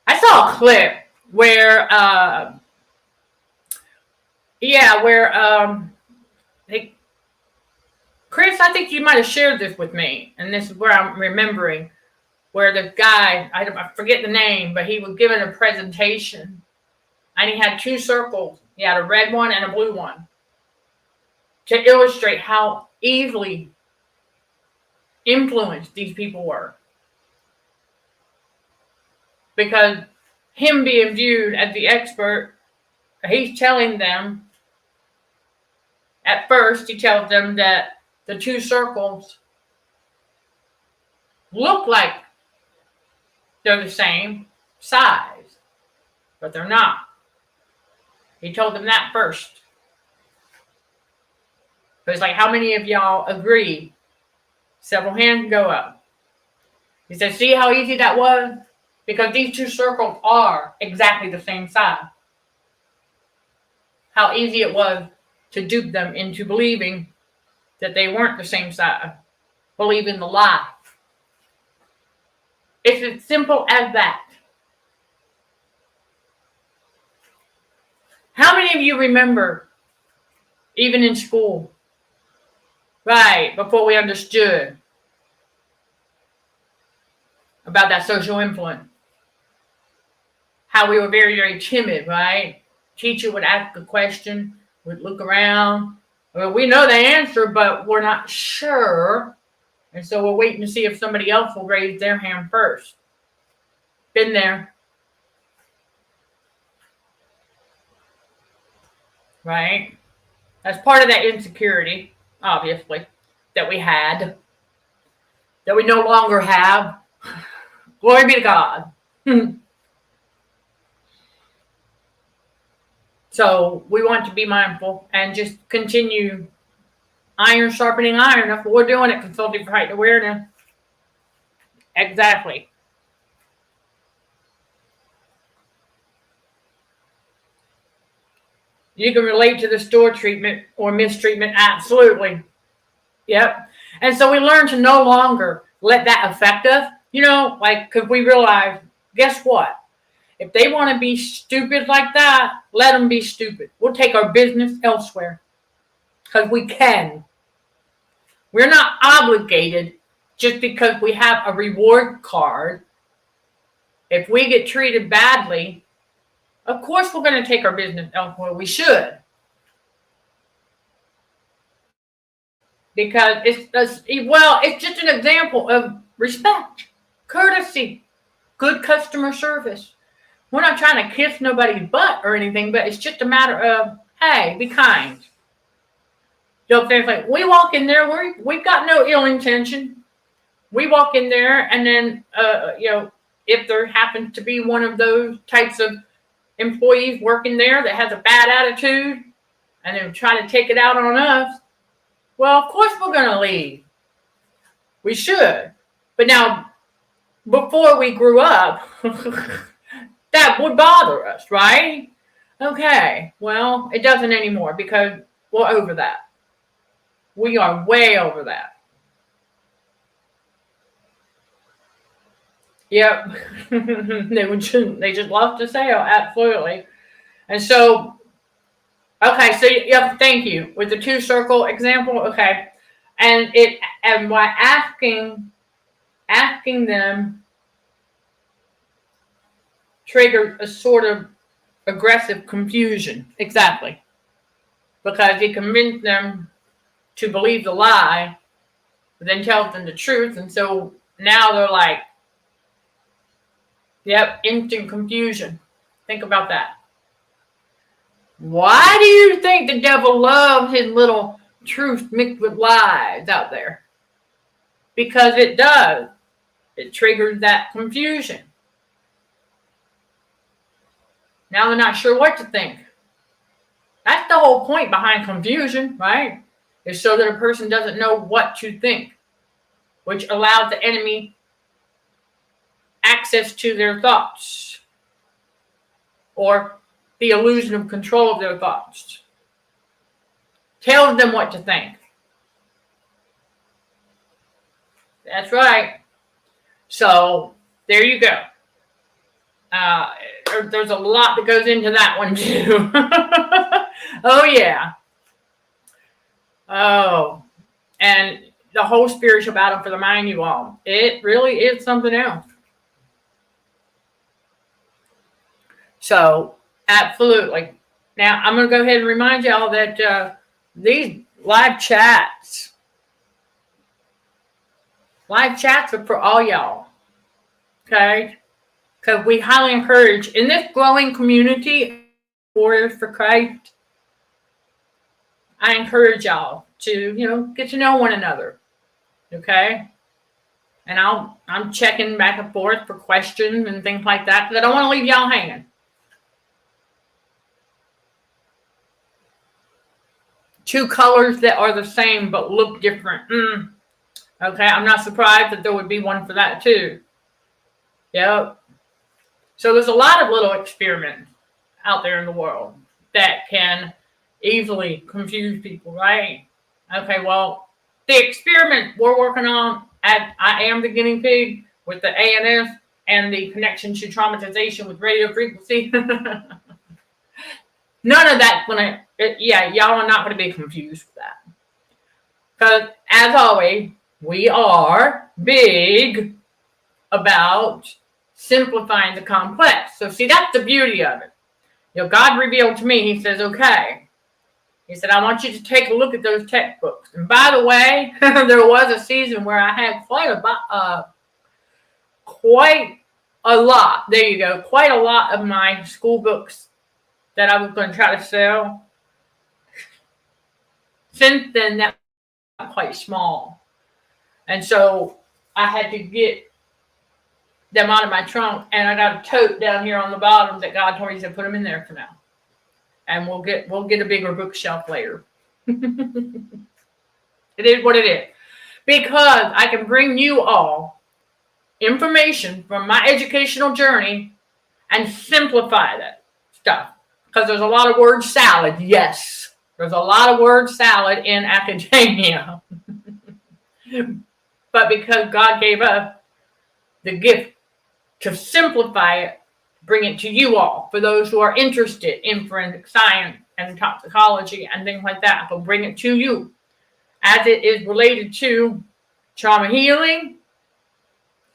Speaker 1: I saw a clip where, Chris, I think you might have shared this with me, and this is where I'm remembering, where the guy, I forget the name, but he was given a presentation, and he had two circles. He had a red one and a blue one to illustrate how easily influenced these people were. Because him being viewed as the expert, he's telling them, at first, he tells them that the two circles look like they're the same size, but they're not. He told them that first. But it's like, how many of y'all agree? Several hands go up. He said, see how easy that was? Because these two circles are exactly the same size. How easy it was to dupe them into believing that they weren't the same size. Believing the lie. It's as simple as that. How many of you remember, even in school, right, before we understood about that social influence, how we were very, very timid, right? Teacher would ask a question, we'd look around. Well, we know the answer, but we're not sure. And so we're waiting to see if somebody else will raise their hand first. Been there. Right? That's part of that insecurity, obviously, that we had, that we no longer have. Glory be to God. So we want to be mindful and just continue iron sharpening iron. That's what we're doing at Consulting for Heightened Awareness. Exactly. You can relate to the store treatment or mistreatment. Absolutely. Yep. And so we learn to no longer let that affect us. You know, like, because we realize, guess what? If they want to be stupid like that, let them be stupid. We'll take our business elsewhere. Because we can. We're not obligated just because we have a reward card. If we get treated badly, of course we're going to take our business elsewhere. We should. because it's just an example of respect, courtesy, good customer service. We're not trying to kiss nobody's butt or anything, but it's just a matter of, hey, be kind. Things like, we walk in there, we've got no ill intention. We walk in there, and then, if there happens to be one of those types of employees working there that has a bad attitude, and they try to take it out on us, well, of course we're going to leave. We should. But now, before we grew up, that would bother us, right? Okay, well, it doesn't anymore because we're over that. We are way over that. Yep. They just love to sell, absolutely. And so, okay, so yep, thank you. With the 2-circle example, okay. And by asking them triggered a sort of aggressive confusion. Exactly. Because he convinced them to believe the lie, but then tells them the truth. And so now they're like, yep, instant confusion. Think about that. Why do you think the devil loves his little truth mixed with lies out there? Because it does. It triggers that confusion. Now they're not sure what to think. That's the whole point behind confusion, right? Is so that a person doesn't know what to think, which allows the enemy access to their thoughts or the illusion of control of their thoughts. Tells them what to think. That's right. So there you go. There's a lot that goes into that one too. Oh yeah. Oh, and the whole spiritual battle for the mind, you all. It really is something else. So, absolutely. Now, I'm going to go ahead and remind y'all that these live chats are for all y'all. Okay? Because we highly encourage, in this growing community, Warriors for Christ, I encourage y'all to, get to know one another. Okay? And I'm checking back and forth for questions and things like that, because I don't want to leave y'all hanging. Two colors that are the same but look different. Okay, I'm not surprised that there would be one for that too. Yep. So there's a lot of little experiments out there in the world that can easily confuse people, right? Okay, well, the experiment we're working on at I Am the Guinea Pig with the ANS and the connection to traumatization with radio frequency. None of that's y'all are not gonna be confused with that. Because as always, we are big about simplifying the complex. So see, that's the beauty of it. God revealed to me, he says, okay. He said, I want you to take a look at those textbooks. And by the way, there was a season where I had quite a lot. There you go. Quite a lot of my school books that I was going to try to sell. Since then, that got quite small. And so I had to get them out of my trunk, and I got a tote down here on the bottom that God told me to put them in there for now. And we'll get a bigger bookshelf later. It is what it is. Because I can bring you all information from my educational journey and simplify that stuff. Because there's a lot of word salad. Yes, there's a lot of word salad in academia. But because God gave us the gift to simplify it, bring it to you all, for those who are interested in forensic science and toxicology and things like that, I'll bring it to you as it is related to trauma healing,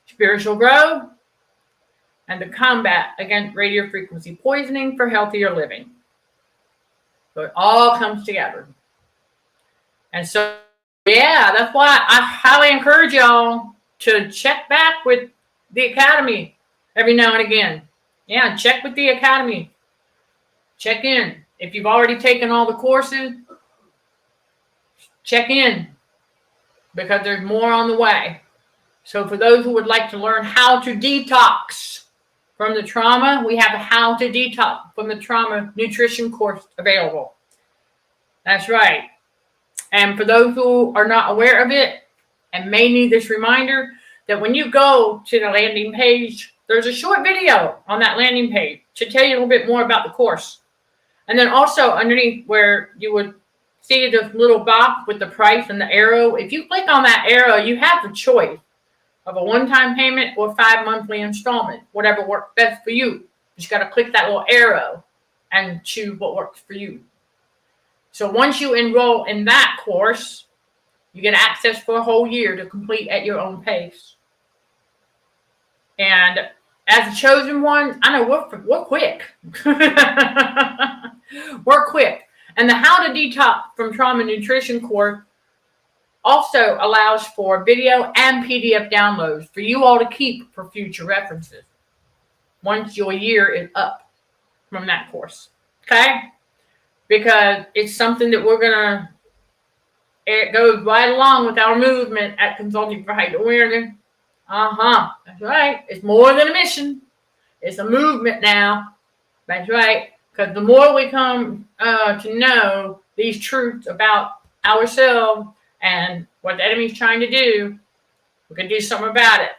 Speaker 1: spiritual growth, and the combat against radio frequency poisoning for healthier living. So it all comes together. And so yeah, that's why I highly encourage y'all to check back with the Academy every now and again. Yeah, check with the Academy. Check in. If you've already taken all the courses, check in, because there's more on the way. So for those who would like to learn how to detox from the trauma, we have a How to Detox from the Trauma nutrition course available. That's right. And for those who are not aware of it and may need this reminder, that when you go to the landing page, there's a short video on that landing page to tell you a little bit more about the course. And then also underneath where you would see this little box with the price and the arrow, if you click on that arrow, you have the choice of a one-time payment or 5 monthly installment, whatever works best for you. You just got to click that little arrow and choose what works for you. So once you enroll in that course, you get access for a whole year to complete at your own pace. And as a chosen one, I know we're quick. We're quick. And the How to Detox from Trauma Nutrition course also allows for video and PDF downloads for you all to keep for future references once your year is up from that course. Okay? Because it's something that it goes right along with our movement at Consulting for Heightened Awareness. That's right. It's more than a mission. It's a movement now. That's right. Because the more we come to know these truths about ourselves and what the enemy's trying to do, we can do something about it.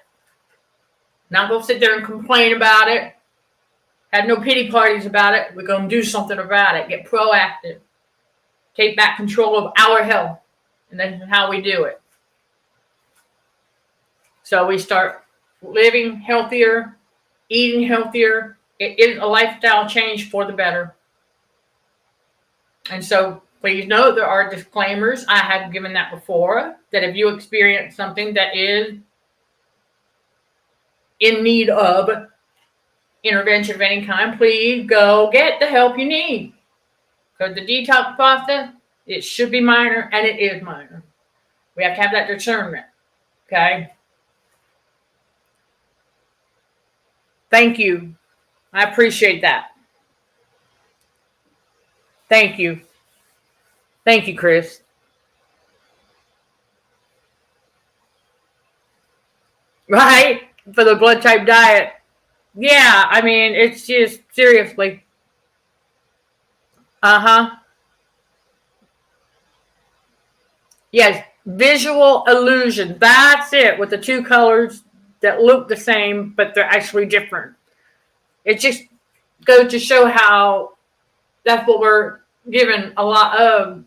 Speaker 1: Not go sit there and complain about it. Have no pity parties about it. We're going to do something about it. Get proactive. Take back control of our health. And that's how we do it. So we start living healthier, eating healthier. It is a lifestyle change for the better. And so please note there are disclaimers. I have given that before, that if you experience something that is in need of intervention of any kind, please go get the help you need. Because the detox process, it should be minor, and it is minor. We have to have that discernment. Okay? Thank you. I appreciate that. Thank you. Thank you, Chris. Right? For the blood type diet. Yeah, I mean, it's just, seriously. Yes, visual illusion. That's it, with the two colors that look the same, but they're actually different. It just goes to show how that's what we're given a lot of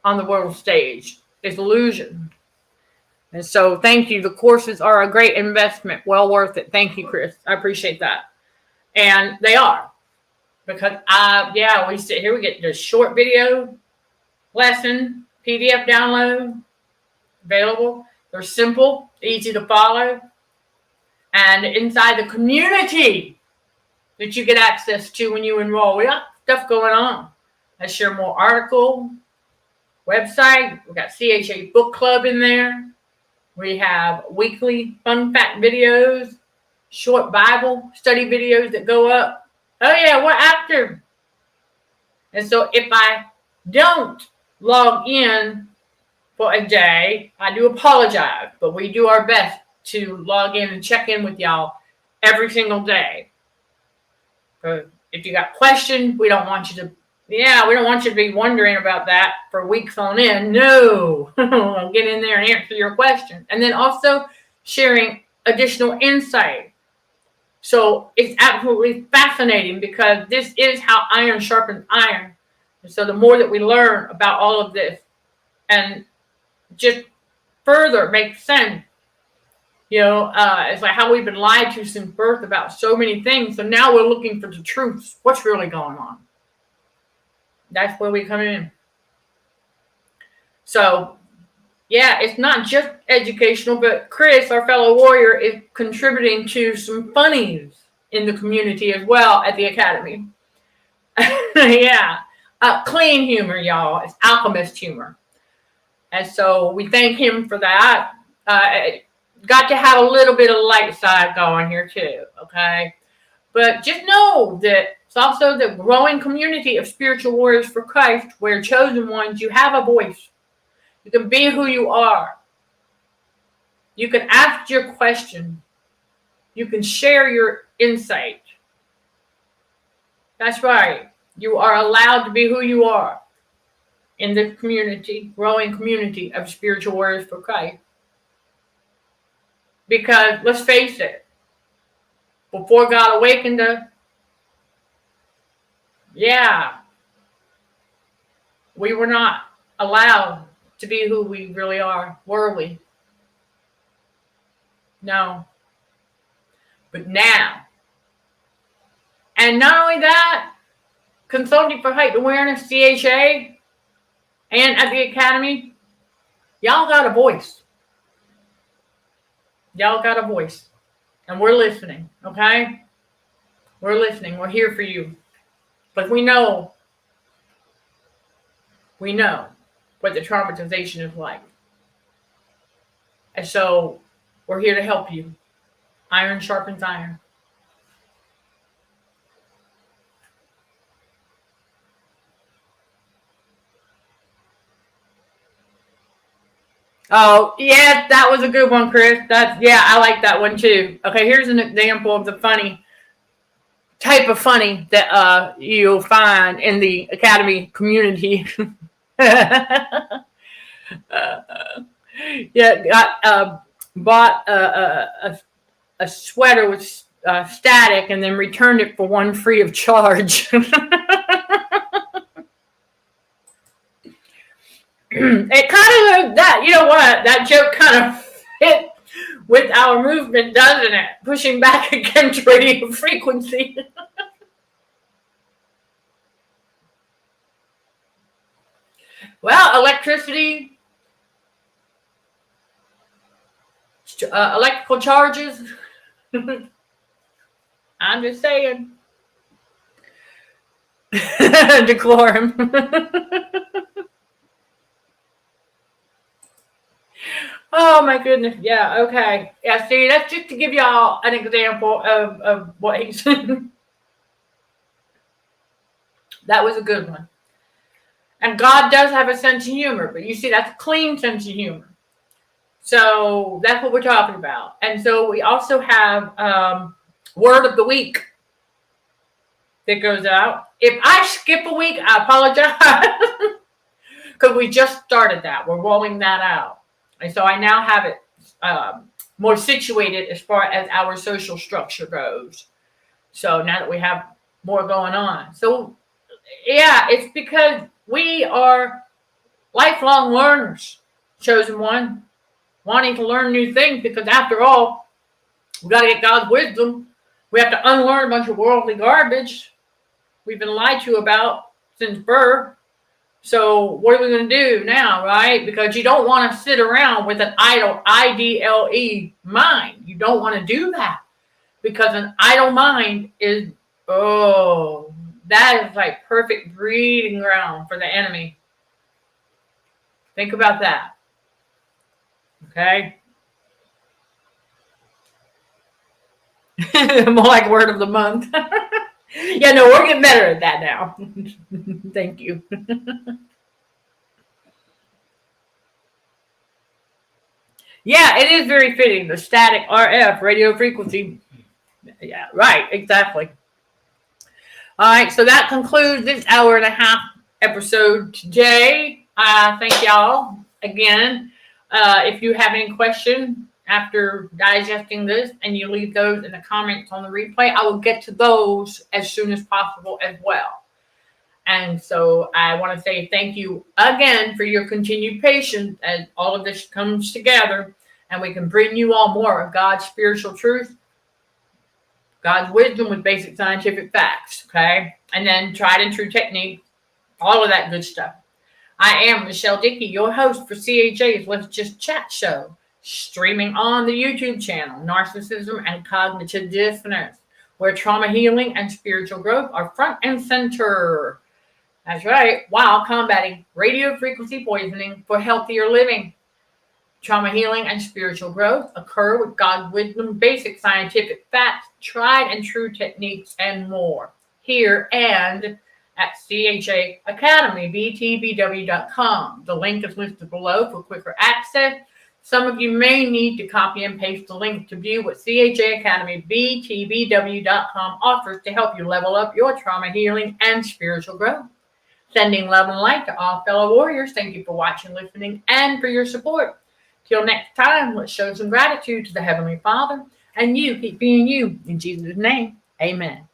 Speaker 1: on the world stage, is illusion. And so thank you. The courses are a great investment. Well worth it. Thank you, Chris. I appreciate that. And they are. Because, we sit here, we get the short video lesson, PDF download, available. They're simple, easy to follow. And inside the community that you get access to when you enroll, we got stuff going on. I share more articles, website. We got CHA book club in there. We have weekly fun fact videos, short Bible study videos that go up. Oh yeah, we're active. And so if I don't log in for a day, I do apologize, but we do our best to log in and check in with y'all every single day. So if you got questions, we don't want you to be wondering about that for weeks on end. No, I'll get in there and answer your question. And then also sharing additional insight. So it's absolutely fascinating, because this is how iron sharpens iron. And so the more that we learn about all of this and just further makes sense, it's like how we've been lied to since birth about so many things. So now we're looking for the truths. What's really going on? That's where we come in. So, yeah, it's not just educational, but Chris, our fellow warrior, is contributing to some funnies in the community as well at the Academy. Yeah. Clean humor, y'all. It's alchemist humor. And so we thank him for that. Got to have a little bit of light side going here too, okay? But just know that it's also the growing community of spiritual warriors for Christ, where chosen ones, you have a voice. You can be who you are. You can ask your question. You can share your insight. That's right. You are allowed to be who you are in the community, growing community of spiritual warriors for Christ. Because let's face it, before God awakened us, we were not allowed to be who we really are, were we? No. But now, and not only that, Consulting for Heightened Awareness, CHA, and at the Academy, y'all got a voice. Y'all got a voice. And we're listening, okay? We're listening. We're here for you. But we know what the traumatization is like. And so we're here to help you. Iron sharpens iron. Oh, yeah, that was a good one, Chris. I like that one too. Okay, here's an example of the funny type of funny that you'll find in the Academy community. Bought a sweater with static and then returned it for one free of charge. It kind of, that, you know what, that joke kind of fit with our movement, doesn't it? Pushing back against radio frequency. Well, electricity, electrical charges. I'm just saying. Decorum. Oh my goodness. Yeah, okay. Yeah, see, that's just to give y'all an example of what he's saying. That was a good one. And God does have a sense of humor, but you see, that's a clean sense of humor. So that's what we're talking about. And so we also have Word of the Week that goes out. If I skip a week, I apologize. Because we just started that. We're rolling that out. And so I now have it more situated as far as our social structure goes. So now that we have more going on. So, yeah, it's because we are lifelong learners, chosen one, wanting to learn new things. Because after all, we got to get God's wisdom. We have to unlearn a bunch of worldly garbage we've been lied to about since birth. So what are we going to do now, right? Because you don't want to sit around with an idle, IDLE mind. You don't want to do that. Because an idle mind is, that is like perfect breeding ground for the enemy. Think about that. Okay? More like word of the month. Yeah, no, we're getting better at that now. Thank you. Yeah, it is very fitting. The static RF radio frequency. Yeah, right, exactly. All right, so that concludes this 1.5-hour episode today. Thank y'all again. If you have any questions after digesting this and you leave those in the comments on the replay, I will get to those as soon as possible as well. And so I want to say thank you again for your continued patience as all of this comes together and we can bring you all more of God's spiritual truth, God's wisdom with basic scientific facts, okay? And then tried and true technique, all of that good stuff. I am Michelle Dickey, your host for CHA's Let's Just Chat show, streaming on the YouTube channel, Narcissism and Cognitive Dissonance, where trauma healing and spiritual growth are front and center. That's right, while combating radio frequency poisoning for healthier living. Trauma healing and spiritual growth occur with God's wisdom, basic scientific facts, tried and true techniques, and more. Here and at CDHRWDRMD. The link is listed below for quicker access. Some of you may need to copy and paste the link to view what CDHRWDRMD.com offers to help you level up your trauma healing and spiritual growth. Sending love and light to all fellow warriors. Thank you for watching, listening, and for your support. Till next time, let's show some gratitude to the Heavenly Father, and you keep being you. In Jesus' name, amen.